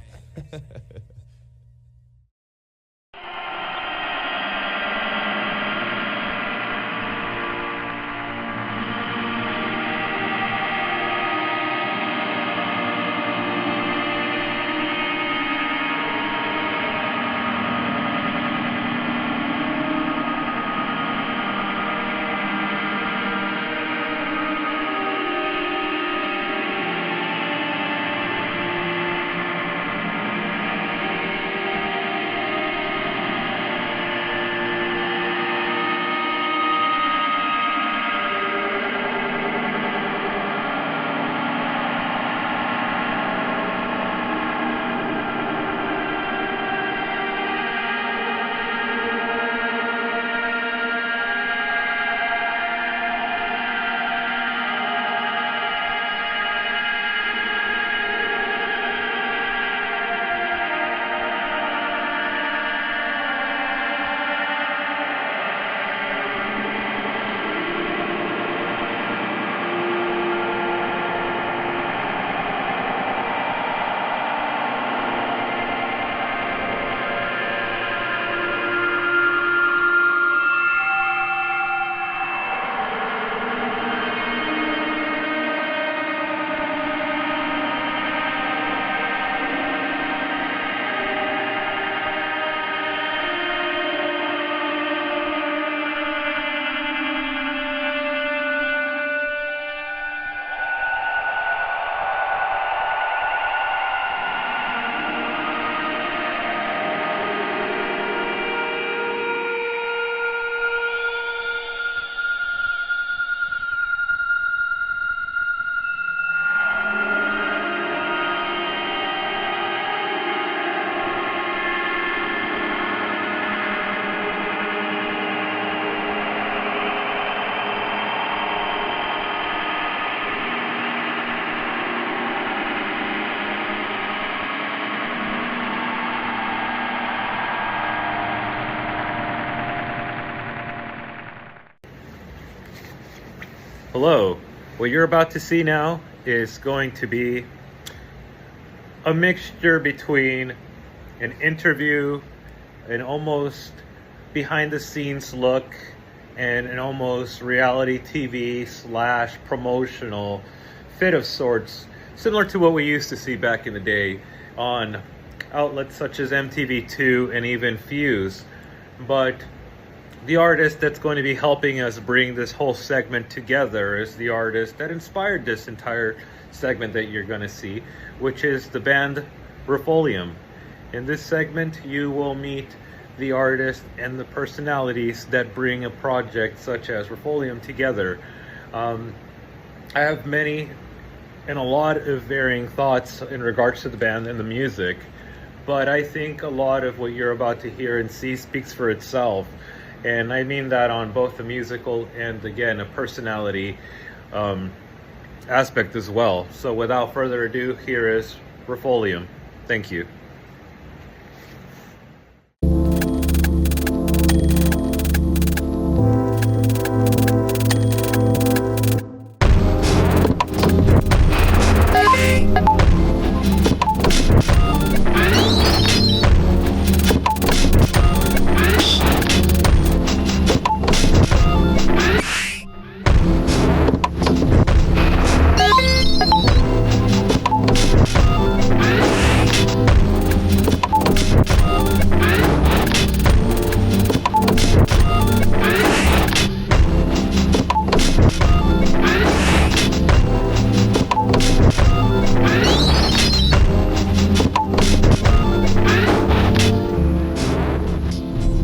Hello. What you're about to see now is going to be a mixture between an interview, an almost behind the scenes look, and an almost reality TV / promotional fit of sorts, similar to what we used to see back in the day on outlets such as MTV2 and even Fuse. But the artist that's going to be helping us bring this whole segment together is the artist that inspired this entire segment that you're going to see, which is the band Refolium. In this segment, you will meet the artist and the personalities that bring a project such as Refolium together. I have many and a lot of varying thoughts in regards to the band and the music, but I think a lot of what you're about to hear and see speaks for itself. And I mean that on both the musical and, again, a personality aspect as well. So without further ado, here is Refolium. Thank you.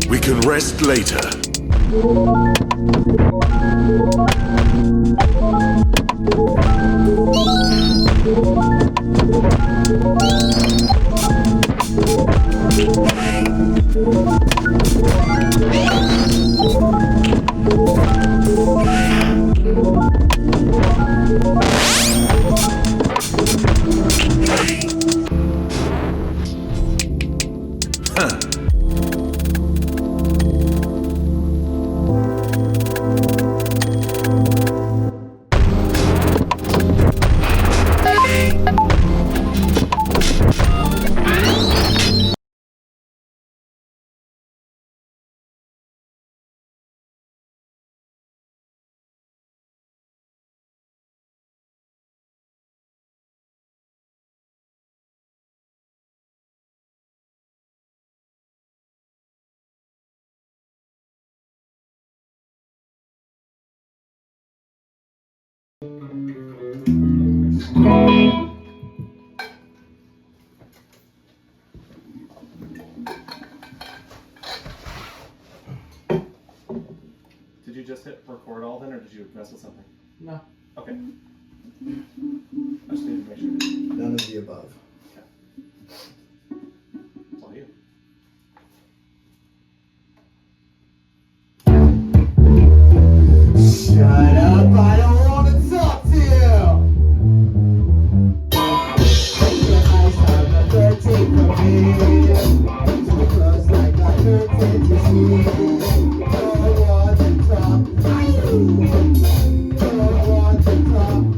We can rest later. Did you just hit record all then, or did you mess with something? No. Okay. I just needed to make sure. None of the above. It's all you. Shut up, I don't want to talk to you! Your eyes have a dirty for me. So close like a curtain to see. Don't want to talk. Don't want to talk.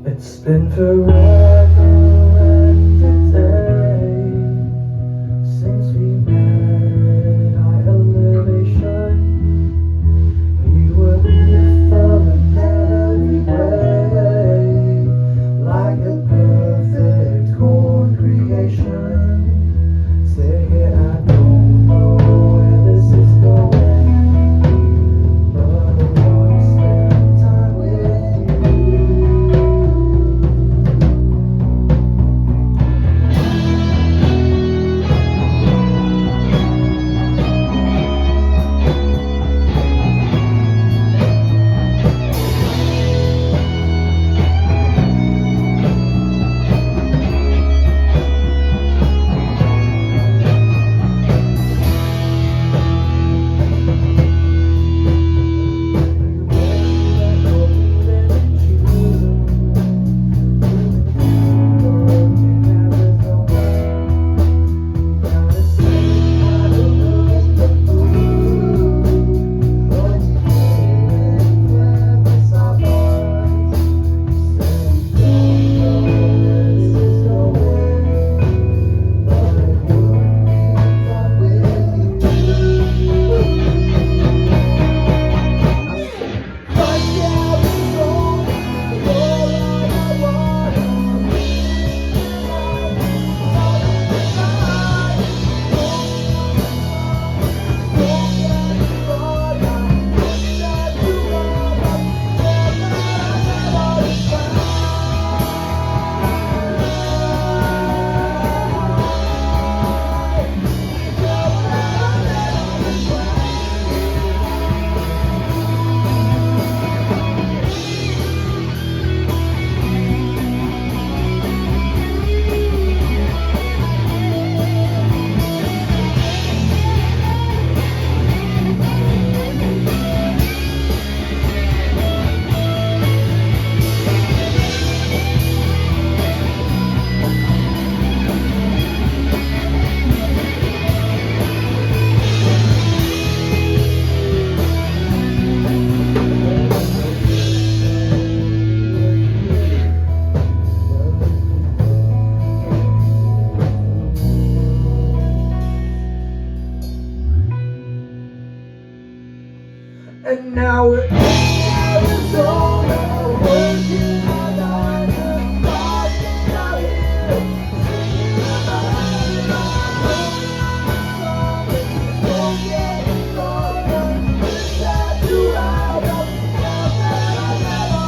It's been forever and a day since we met at high elevation. You were beautiful in every way, like a perfect corn creation. Sit here, I don't know where this is going, but I wanna spend time with you. And now we're in Arizona, working on our parking out here, singing don't get involved, wish that you had a love that I never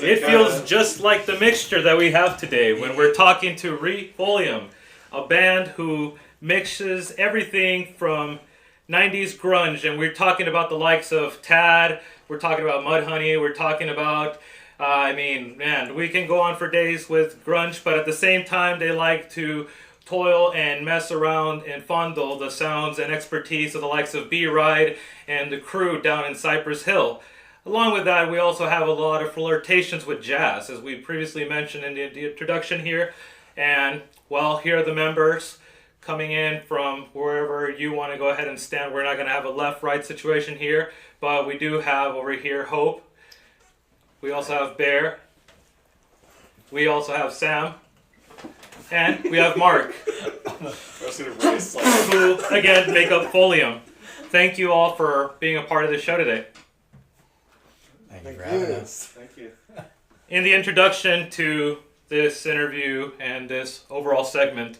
It feels just like the mixture that we have today when we're talking to Refolium, a band who mixes everything from 90s grunge, and we're talking about the likes of Tad, we're talking about Mudhoney, we're talking about, we can go on for days with grunge, but at the same time they like to toil and mess around and fondle the sounds and expertise of the likes of B-Ride and the crew down in Cypress Hill. Along with that, we also have a lot of flirtations with jazz, as we previously mentioned in the introduction here. And, well, here are the members coming in from wherever you want to go ahead and stand. We're not going to have a left-right situation here, but we do have over here Hope. We also have Bear. We also have Sam. And we have Mark, who, again, make up Folium. Thank you all for being a part of the show today. Thank you for having us. Thank you. In the introduction to this interview and this overall segment,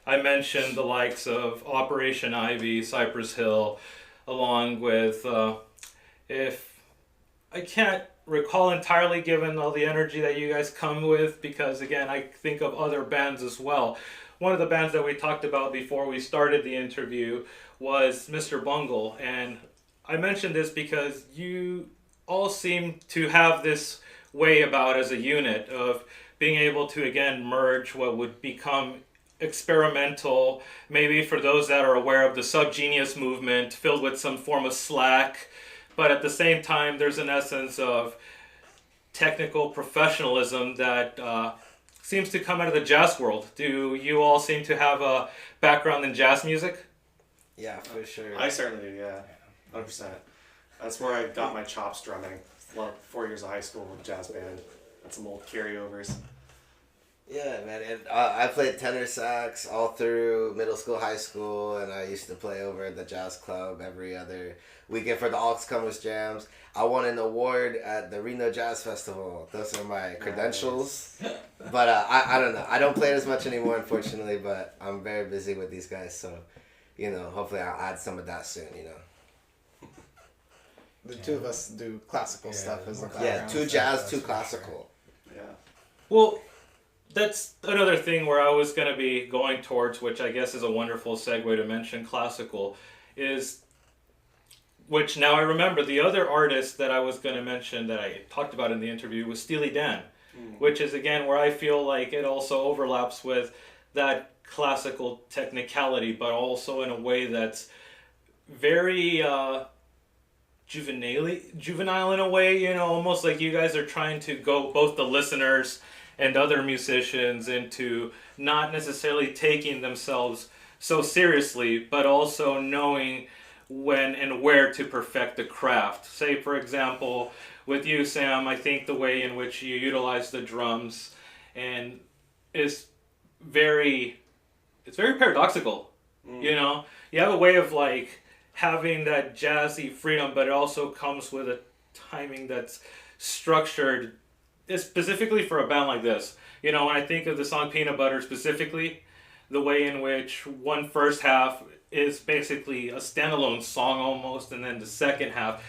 I mentioned the likes of Operation Ivy, Cypress Hill, along with, if I can't recall entirely given all the energy that you guys come with, because again, I think of other bands as well. One of the bands that we talked about before we started the interview was Mr. Bungle, and I mentioned this because you all seem to have this way about as a unit of being able to again merge what would become experimental, maybe for those that are aware of the Subgenius movement, filled with some form of slack, but at the same time there's an essence of technical professionalism that seems to come out of the jazz world. Do you all seem to have a background in jazz music? Yeah, for sure. I certainly do, yeah. 100%. That's where I got my chops drumming. 4 years of high school with a jazz band. And some old carryovers. Yeah, man. And, I played tenor sax all through middle school, high school, and I used to play over at the jazz club every other weekend for the Aux Comers Jams. I won an award at the Reno Jazz Festival. Those are my credentials. Nice. But I don't know. I don't play it as much anymore, unfortunately, but I'm very busy with these guys, so, hopefully I'll add some of that soon, The two of us do classical stuff as a background. Yeah, two jazz, two classical. Yeah. Well, that's another thing where I was going to be going towards, which I guess is a wonderful segue to mention classical, which now I remember the other artist that I was going to mention that I talked about in the interview was Steely Dan, which is again where I feel like it also overlaps with that classical technicality, but also in a way that's very juvenile in a way, almost like you guys are trying to go both the listeners and other musicians into not necessarily taking themselves so seriously, but also knowing when and where to perfect the craft. Say, for example, with you, Sam, I think the way in which you utilize the drums and is it's very paradoxical. You have a way of having that jazzy freedom, but it also comes with a timing that's structured specifically for a band like this. When I think of the song Peanut Butter specifically, the way in which one first half is basically a standalone song almost, and then the second half,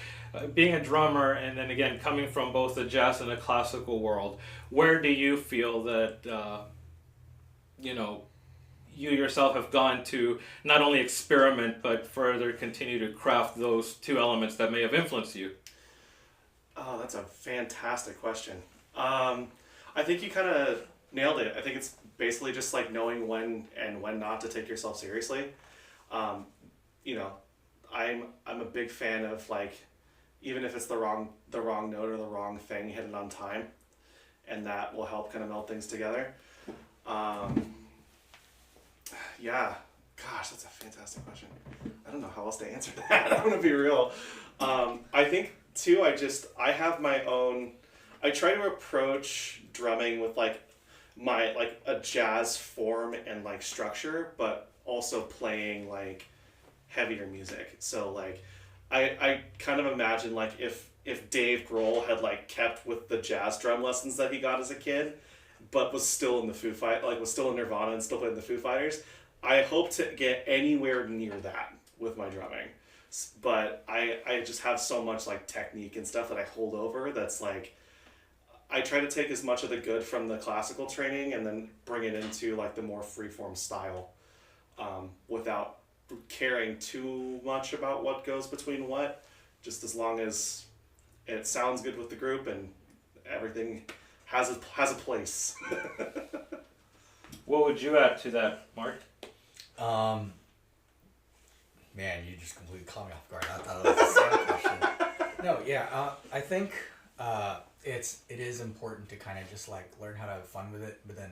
being a drummer and then again coming from both the jazz and the classical world, where do you feel that you yourself have gone to not only experiment but further continue to craft those two elements that may have influenced you? Oh, that's a fantastic question. I think you kind of nailed it. I think it's basically just knowing when and when not to take yourself seriously. I'm a big fan of even if it's the wrong note or the wrong thing, hit it on time, and that will help kind of meld things together. Yeah, gosh, that's a fantastic question. I don't know how else to answer that. I'm gonna be real. I think too. I have my own. I try to approach drumming with a jazz form and structure, but also playing heavier music. So I kind of imagine if Dave Grohl had kept with the jazz drum lessons that he got as a kid, but was still in the was still in Nirvana and still playing the Foo Fighters. I hope to get anywhere near that with my drumming, but I just have so much technique and stuff that I hold over. That's I try to take as much of the good from the classical training and then bring it into like the more freeform style, without caring too much about what goes between what, just as long as it sounds good with the group and everything has a place. What would you add to that, Mark? Man, you just completely caught me off guard. I thought it was the same question. No, yeah, I think it is important to kind of just like learn how to have fun with it, but then,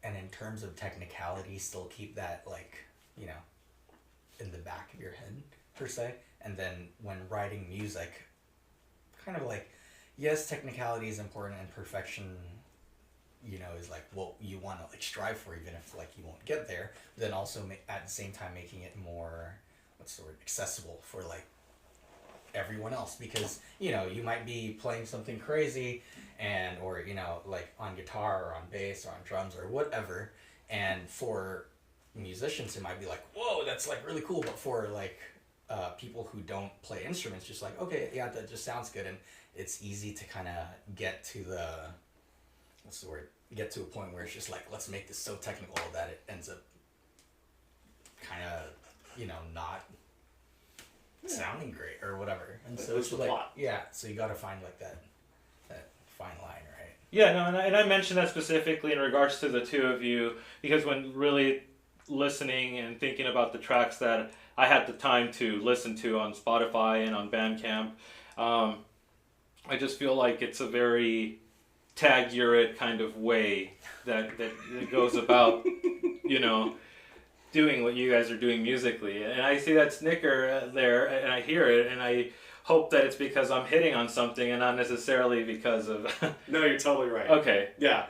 and in terms of technicality, still keep that like, you know, in the back of your head per se. And then when writing music, kind of like, yes, technicality is important and perfection, you know, is like what you want to like strive for, even if like you won't get there. But then also at the same time making it more, what's the word, accessible for like everyone else, because you know you might be playing something crazy, and or you know like on guitar or on bass or on drums or whatever, and for musicians it might be like, whoa, that's like really cool, but for like people who don't play instruments, just like, okay, yeah, that just sounds good. And it's easy to kind of get to the, what's the word, get to a point where it's just like, let's make this so technical that it ends up kind of, you know, not sounding great or whatever. And so it's like, yeah, so you got to find like that fine line, right? Yeah, no, and I mentioned that specifically in regards to the two of you, because when really listening and thinking about the tracks that I had the time to listen to on Spotify and on Bandcamp, I just feel like it's a very tag-you're-it kind of way that it goes about, you know, doing what you guys are doing musically. And I see that snicker there, and I hear it, and I hope that it's because I'm hitting on something and not necessarily because of... No, you're totally right. Okay. Yeah.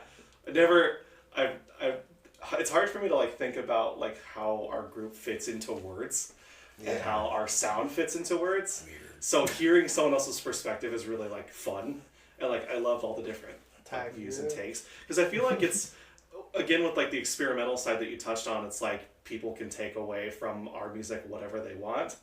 It's hard for me to like think about like how our group fits into words and how our sound fits into words. Weird. So hearing someone else's perspective is really like fun, and like I love all the different views and takes, because I feel like it's again with like the experimental side that you touched on, it's like people can take away from our music whatever they want,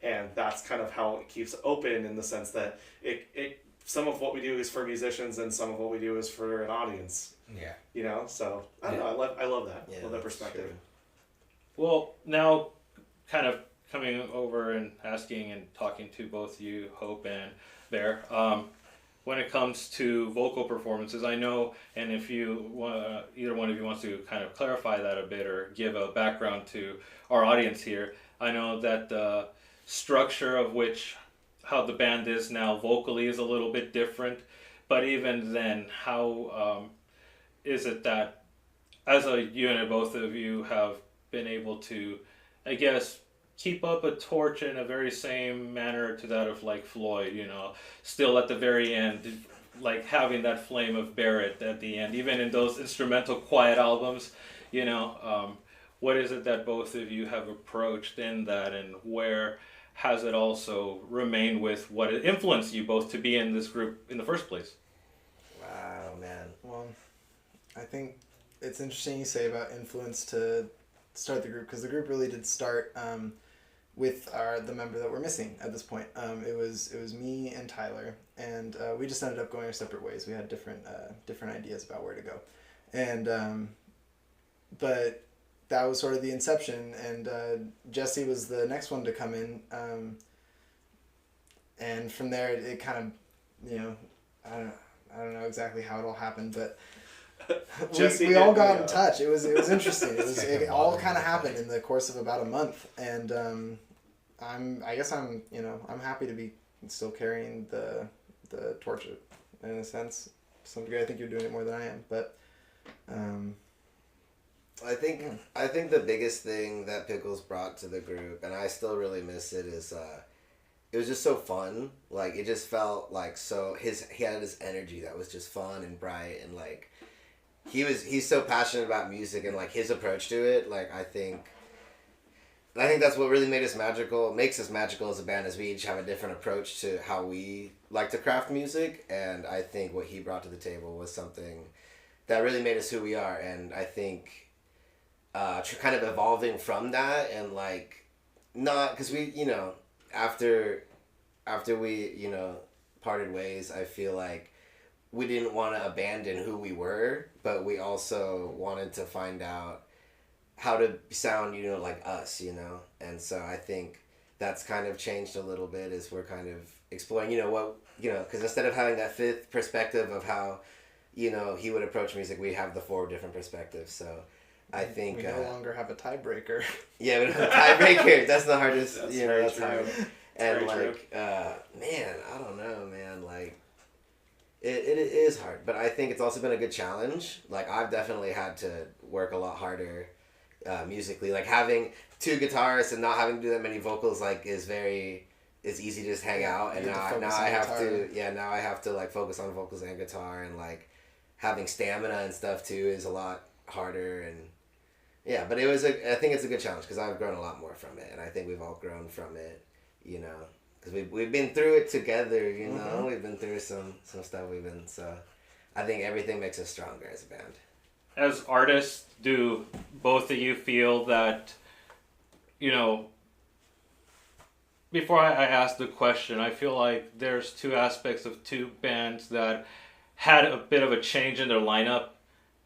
and that's kind of how it keeps open in the sense that it some of what we do is for musicians and some of what we do is for an audience. Yeah. You know, so I don't know. I love that. Yeah, love that perspective. Well, now kind of coming over and asking and talking to both you, Hope and Bear, when it comes to vocal performances, I know, and if you either one of you wants to kind of clarify that a bit or give a background to our audience here, I know that the structure of how the band is now vocally is a little bit different, but even then, how is it that as a unit, both of you have been able to, I guess, keep up a torch in a very same manner to that of like Floyd, you know, still at the very end, like having that flame of Barrett at the end, even in those instrumental quiet albums, you know, what is it that both of you have approached in that, and where has it also remained with what it influenced you both to be in this group in the first place? Wow, man. Well, I think it's interesting you say about influence to start the group, because the group really did start with the member that we're missing at this point. It was me and Tyler, and we just ended up going our separate ways. We had different ideas about where to go, and but that was sort of the inception. And Jesse was the next one to come in, and from there it kind of, you know, I don't know exactly how it all happened, but we all got in touch. It was interesting. It all kind of happened in the course of about a month, and I'm happy to be still carrying the torch in a sense. To some degree, I think you're doing it more than I am, but I think the biggest thing that Pickles brought to the group, and I still really miss it, is it was just so fun. Like, it just felt like he had this energy that was just fun and bright, and like he's so passionate about music, and like his approach to it, like I think that's what really makes us magical as a band, is we each have a different approach to how we like to craft music. And I think what he brought to the table was something that really made us who we are. And I think kind of evolving from that, and like, not because we, you know, after we, you know, parted ways, I feel like we didn't want to abandon who we were, but we also wanted to find out how to sound, you know, like us, you know? And so I think that's kind of changed a little bit as we're kind of exploring, you know, what, you know, because instead of having that fifth perspective of how, you know, he would approach music, we have the 4 different perspectives. So I think... We no longer have a tiebreaker. Yeah, we don't have a tiebreaker. That's the hardest, That's you know, that's true. hard. That's And very like, man, I don't know, man, like, it is hard, but I think it's also been a good challenge. Like, I've definitely had to work a lot harder musically. Like, having 2 guitarists and not having to do that many vocals, like, is easy to just hang out. And now I have to like focus on vocals and guitar, and like having stamina and stuff too is a lot harder. And yeah, but I think it's a good challenge because I've grown a lot more from it, and I think we've all grown from it, you know. Because we've been through it together, you know. Mm-hmm. We've been through some stuff so I think everything makes us stronger as a band. As artists, do both of you feel that, you know, before I ask the question, I feel like there's 2 aspects of 2 bands that had a bit of a change in their lineup,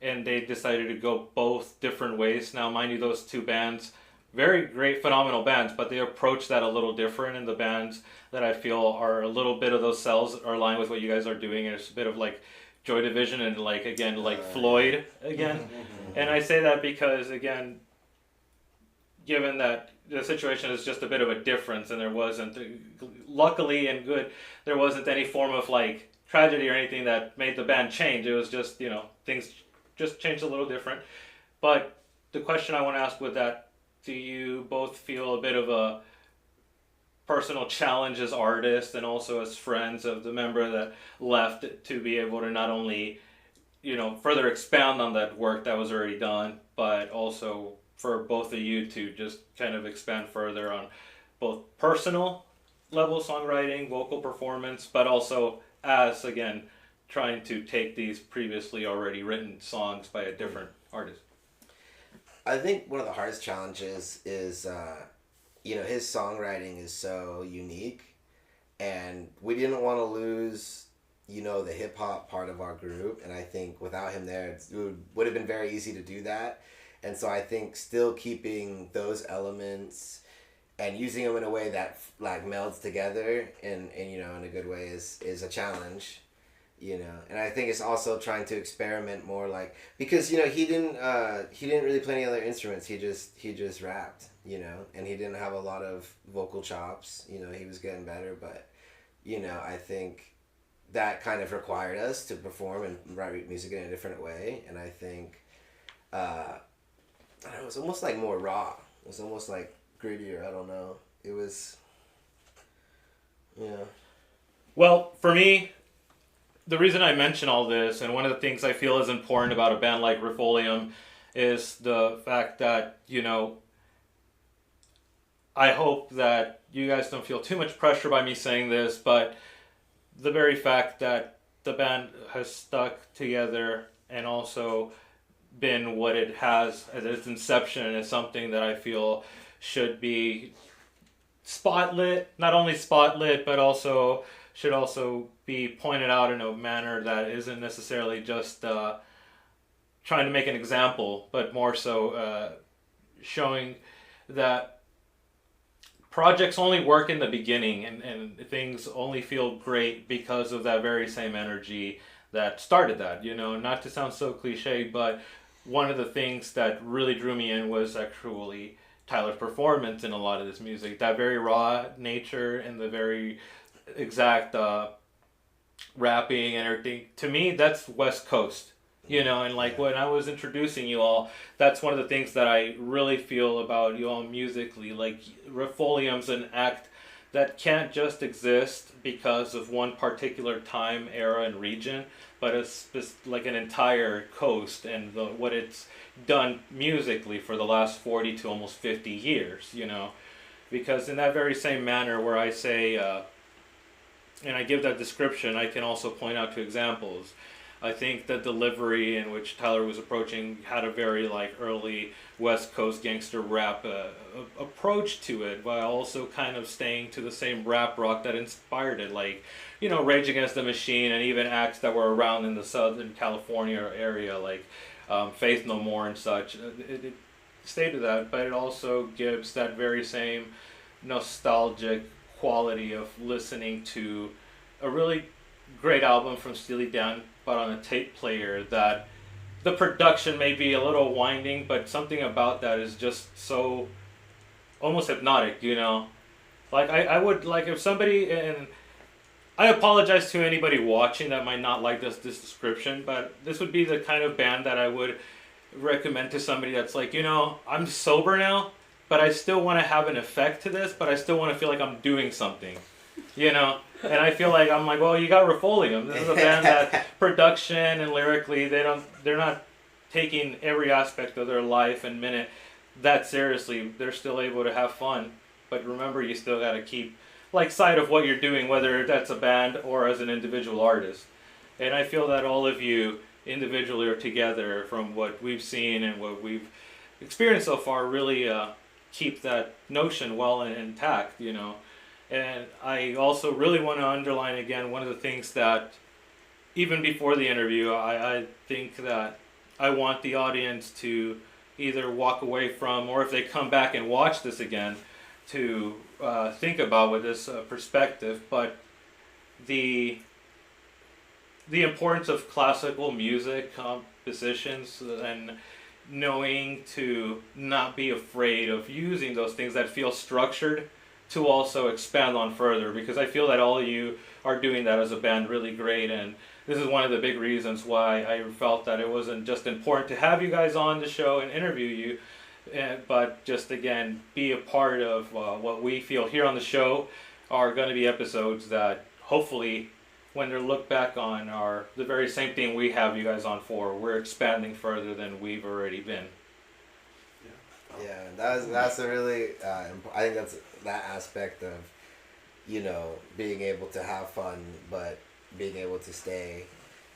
and they decided to go both different ways. Now, mind you, those 2 bands, very great, phenomenal bands, but they approach that a little different. And the bands that I feel are a little bit of those cells are aligned with what you guys are doing. And it's a bit of like Joy Division and like, again, like Floyd again. And I say that because, again, given that the situation is just a bit of a difference, and there wasn't, luckily and good, there wasn't any form of like tragedy or anything that made the band change. It was just, you know, things just changed a little different. But the question I want to ask with that, do you both feel a bit of a personal challenge as artists and also as friends of the member that left to be able to not only, you know, further expound on that work that was already done, but also for both of you to just kind of expand further on both personal level songwriting, vocal performance, but also as, again, trying to take these previously already written songs by a different artist? I think one of the hardest challenges is, you know, his songwriting is so unique, and we didn't want to lose, you know, the hip-hop part of our group, and I think without him there, it would have been very easy to do that. And so I think still keeping those elements and using them in a way that like melds together and you know, in a good way is a challenge, you know. And I think it's also trying to experiment more, like, because, you know, he didn't really play any other instruments. He just rapped, you know, and he didn't have a lot of vocal chops. You know, he was getting better, but, you know, I think that kind of required us to perform and write music in a different way. And I think I don't know, it was almost like more raw. It was almost like grittier. I don't know. It was, yeah. Well, for me, the reason I mention all this, and one of the things I feel is important about a band like Rifolium, is the fact that, you know, I hope that you guys don't feel too much pressure by me saying this, but the very fact that the band has stuck together and also been what it has at its inception is something that I feel should be spotlit, not only spotlit, but also should also be pointed out in a manner that isn't necessarily just trying to make an example, but more so showing that projects only work in the beginning, and things only feel great because of that very same energy that started that, you know. Not to sound so cliche, but one of the things that really drew me in was actually Tyler's performance in a lot of this music. That very raw nature and the very exact rapping and everything. To me, that's West Coast, you know. And like when I was introducing you all, that's one of the things that I really feel about you all musically. Like Rifolium's an act that can't just exist because of one particular time, era, and region, but it's like an entire coast and what it's done musically for the last 40 to almost 50 years, you know. Because in that very same manner where I say, and I give that description, I can also point out 2 examples. I think the delivery in which Tyler was approaching had a very like early West Coast gangster rap approach to it, while also kind of staying to the same rap rock that inspired it, like, you know, Rage Against the Machine, and even acts that were around in the Southern California area, like Faith No More and such. It stayed to that, but it also gives that very same nostalgic quality of listening to a really great album from Steely Dan, but on a tape player, that the production may be a little winding, but something about that is just so almost hypnotic, you know? Like, I would, like, if somebody, and I apologize to anybody watching that might not like this description, but this would be the kind of band that I would recommend to somebody that's like, you know, I'm sober now, but I still want to have an effect to this, but I still want to feel like I'm doing something, you know? And I feel like, I'm like, well, you got Rifolium. This is a band that production and lyrically, they're not taking every aspect of their life and minute that seriously. They're still able to have fun. But remember, you still got to keep like sight of what you're doing, whether that's a band or as an individual artist. And I feel that all of you individually or together, from what we've seen and what we've experienced so far, really keep that notion well intact, you know. And I also really want to underline again one of the things that, even before the interview, I think that I want the audience to either walk away from, or if they come back and watch this again, to think about with this perspective. But the importance of classical music compositions, and knowing to not be afraid of using those things that feel structured to also expand on further, because I feel that all of you are doing that as a band really great. And this is one of the big reasons why I felt that it wasn't just important to have you guys on the show and interview you, but just again be a part of what we feel here on the show are going to be episodes that hopefully when they're looked back on are the very same thing we have you guys on for. We're expanding further than we've already been. Yeah, that's a really I think that's that aspect of, you know, being able to have fun, but being able to stay,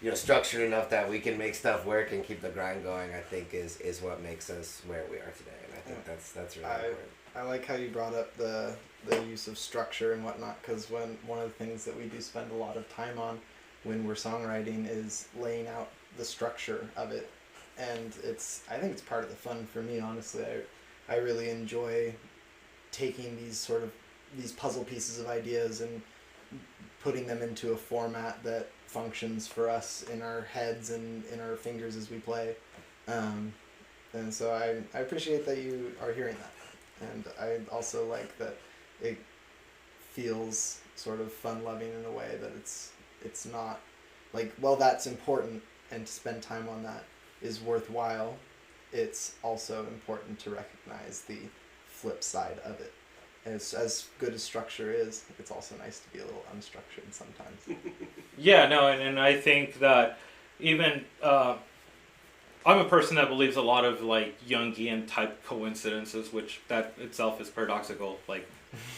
you know, structured enough that we can make stuff work and keep the grind going, I think is what makes us where we are today. And I think that's really important. I like how you brought up the use of structure and whatnot, because one of the things that we do spend a lot of time on when we're songwriting is laying out the structure of it. And I think it's part of the fun for me, honestly. I really enjoy taking these puzzle pieces of ideas and putting them into a format that functions for us in our heads and in our fingers as we play. And so I appreciate that you are hearing that. And I also like that it feels sort of fun-loving in a way that it's not like, well, that's important and to spend time on that is worthwhile. It's also important to recognize the flip side of it. As good as structure is, it's also nice to be a little unstructured sometimes. Yeah, no, and I think that even I'm a person that believes a lot of like Jungian type coincidences, which that itself is paradoxical. Like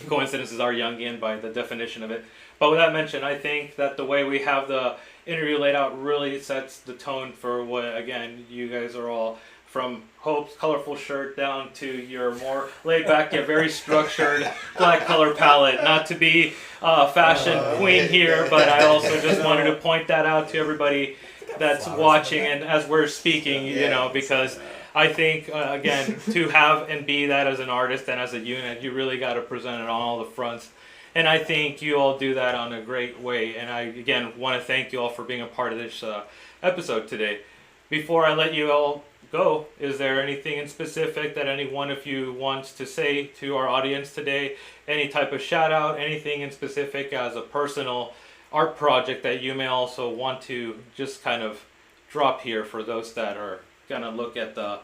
coincidences are Jungian by the definition of it. But with that mentioned, I think that the way we have the interview laid out really sets the tone for what, again, you guys are all, from Hope's colorful shirt down to your more laid back yet very structured black color palette. Not to be fashion queen here, but I also just wanted to point that out to everybody that's watching and as we're speaking, you know, because I think, again, to have and be that as an artist and as a unit, you really got to present it on all the fronts. And I think you all do that on a great way. And I, again, want to thank you all for being a part of this episode today. Before I let you all go, is there anything in specific that any one of you wants to say to our audience today? Any type of shout out, anything in specific as a personal art project that you may also want to just kind of drop here for those that are going to look at the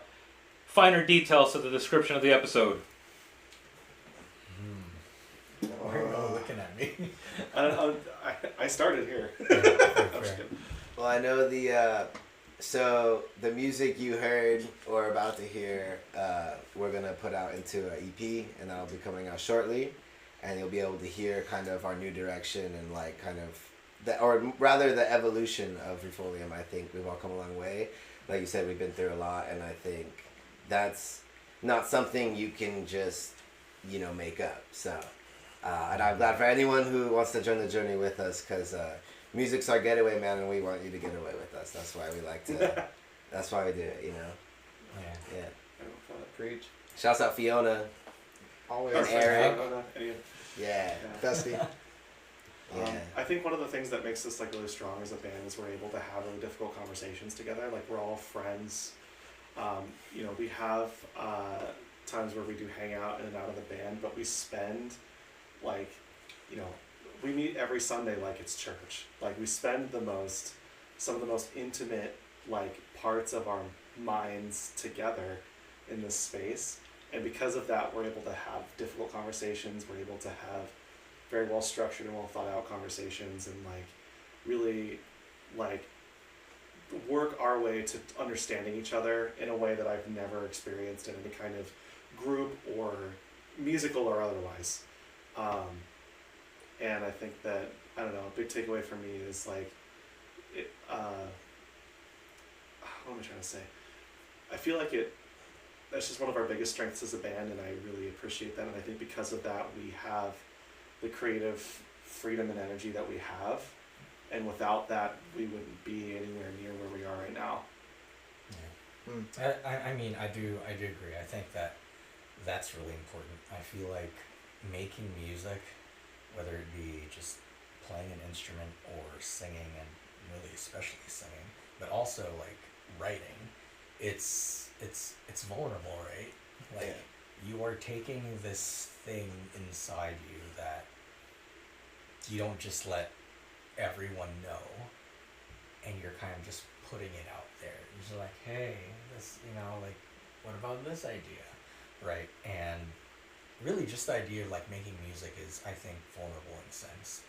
finer details of the description of the episode? Why are you looking at me? I started here. I'm just kidding. Well, I know so the music you heard or about to hear, we're going to put out into an EP, and that'll be coming out shortly. And you'll be able to hear kind of our new direction and like kind of or rather the evolution of Refolium, I think we've all come a long way. Like you said, we've been through a lot, and I think that's not something you can just, make up. So, and I'm glad for anyone who wants to join the journey with us, because music's our getaway, man, and we want you to get away with us. That's why we like to, that's why we do it, Yeah. Preach. Shouts out Fiona. Always. And Eric. Yeah. Bestie. Yeah. I think one of the things that makes us like really strong as a band is we're able to have really difficult conversations together. Like, we're all friends. We have times where we do hang out in and out of the band, but we spend we meet every Sunday like it's church. Like, we spend some of the most intimate parts of our minds together in this space, and because of that, we're able to have difficult conversations. We're able to have very well structured and well thought out conversations, and really work our way to understanding each other in a way that I've never experienced in any kind of group or musical or otherwise. And I think that, I don't know, a big takeaway for me is what am I trying to say? I feel like that's just one of our biggest strengths as a band, and I really appreciate that. And I think because of that, we have the creative freedom and energy that we have, and without that, we wouldn't be anywhere near where we are right now. I mean, I do agree. I think that's really important. I feel like making music, whether it be just playing an instrument or singing, and really especially singing, but also writing, it's vulnerable, right? You are taking this thing inside you that you don't just let everyone know, and you're kind of just putting it out there. You're just like, hey, this, what about this idea, right? And really just the idea of making music is, I think, vulnerable in a sense,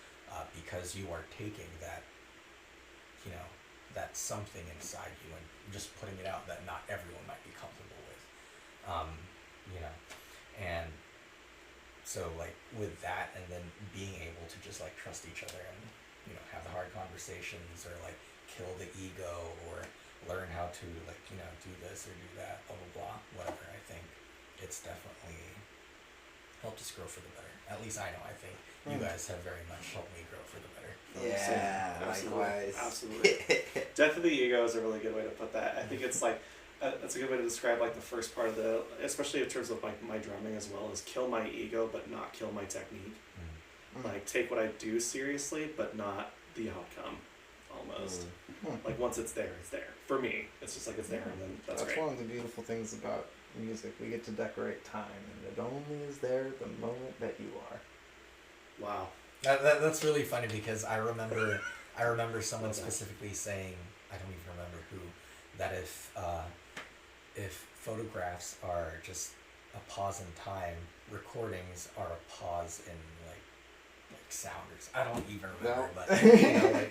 because you are taking that, that something inside you and just putting it out that not everyone might be comfortable with, and so with that, and then being able to just trust each other and have the hard conversations, or kill the ego, or learn how to do this or do that, blah blah blah, whatever. I think it's definitely helped us grow for the better. At least I know. I think you guys have very much helped me grow for the better. Yeah, likewise. Absolutely. Death of the ego is a really good way to put that. I think it's that's a good way to describe the first part of especially in terms of my drumming as well, is kill my ego but not kill my technique. Take what I do seriously but not the outcome, almost. Once it's there, it's there. For me, it's just it's there, and then that's great. One of the beautiful things about music. We get to decorate time, and it only is there the moment that you are. Wow. That's really funny, because I remember someone specifically saying, I don't even remember who, that if photographs are just a pause in time, recordings are a pause in sound, or I don't even remember, but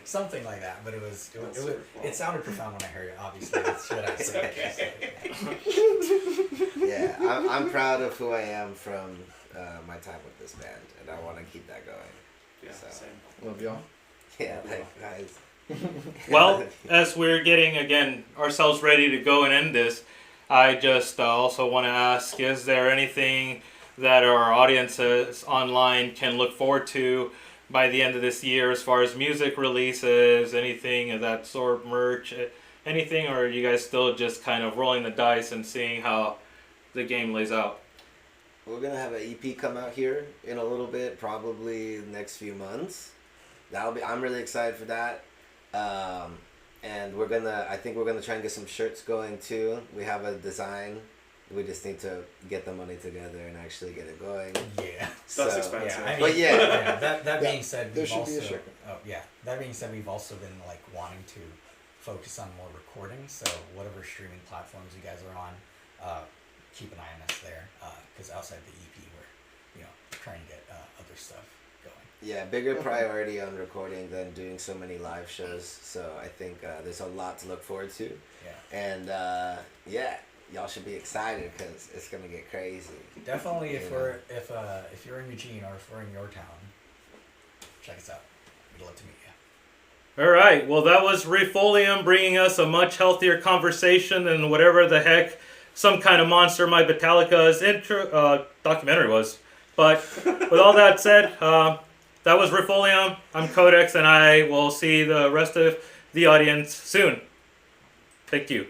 something like that. But it sounded profound when I heard it. Obviously, that's what I said. Yeah, I'm proud of who I am from my time with this band, and I want to keep that going. Yeah, same. Love y'all. Yeah, thanks, guys. Well, as we're getting ourselves ready to go and end this, I just also want to ask: is there anything that our audiences online can look forward to by the end of this year, as far as music releases, anything of that sort, merch, anything, or are you guys still just kind of rolling the dice and seeing how the game lays out? We're gonna have an EP come out here in a little bit, probably the next few months. I'm really excited for that. And I think we're gonna try and get some shirts going too. We have a design. We just need to get the money together and actually get it going. Yeah, that's expensive. Yeah, I mean, but yeah. That being said, there should be a shirt. That being said, we've also been wanting to focus on more recording. So whatever streaming platforms you guys are on, keep an eye on us there. Because outside the EP, we're trying to get other stuff going. Yeah, bigger priority on recording than doing so many live shows. So I think there's a lot to look forward to. Yeah. And y'all should be excited, because it's gonna get crazy. Definitely, if you're in Eugene, or if we're in your town, check us out. We'd love to meet you. All right. Well, that was Refolium bringing us a much healthier conversation than whatever the heck Some Kind of Monster My Metallica's documentary was. But with all that said, that was Refolium. I'm Codex, and I will see the rest of the audience soon. Thank you.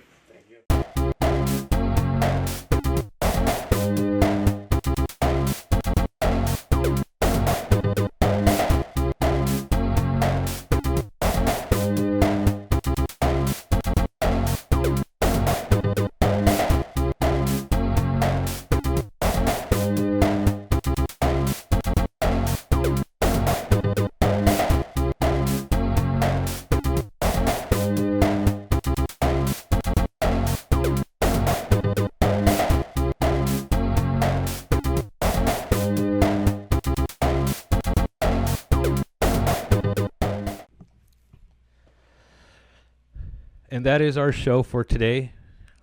And that is our show for today.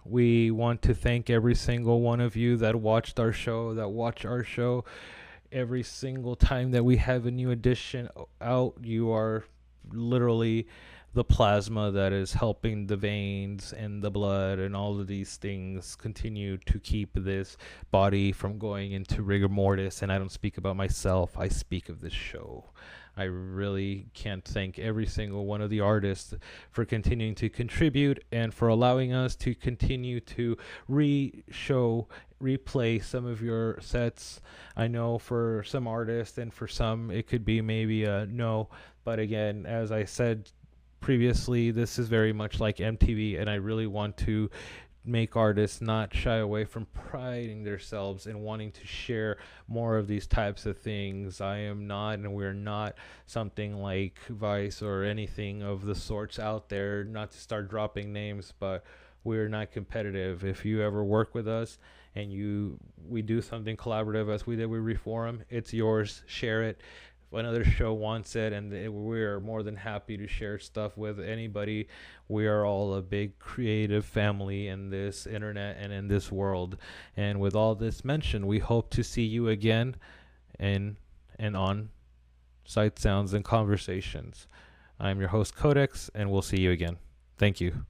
We want to thank every single one of you that watched our show, that watch our show every single time that we have a new edition out. You are literally the plasma that is helping the veins and the blood and all of these things continue to keep this body from going into rigor mortis. And I don't speak about myself, I speak of this show. I really can't thank every single one of the artists for continuing to contribute and for allowing us to continue to replay some of your sets. I know for some artists and for some it could be maybe a no, but again, as I said previously, this is very much like MTV, and I really want to make artists not shy away from priding themselves and wanting to share more of these types of things. I am not, and we're not something like Vice or anything of the sorts out there, not to start dropping names, but we're not competitive. If you ever work with us and we do something collaborative as we did with Reform, it's yours, share it. If another show wants it, and we're more than happy to share stuff with anybody. We are all a big creative family in this internet and in this world. And with all this mentioned, we hope to see you again and on Sight, Sounds, and Conversations. I'm your host, Codex, and we'll see you again. Thank you.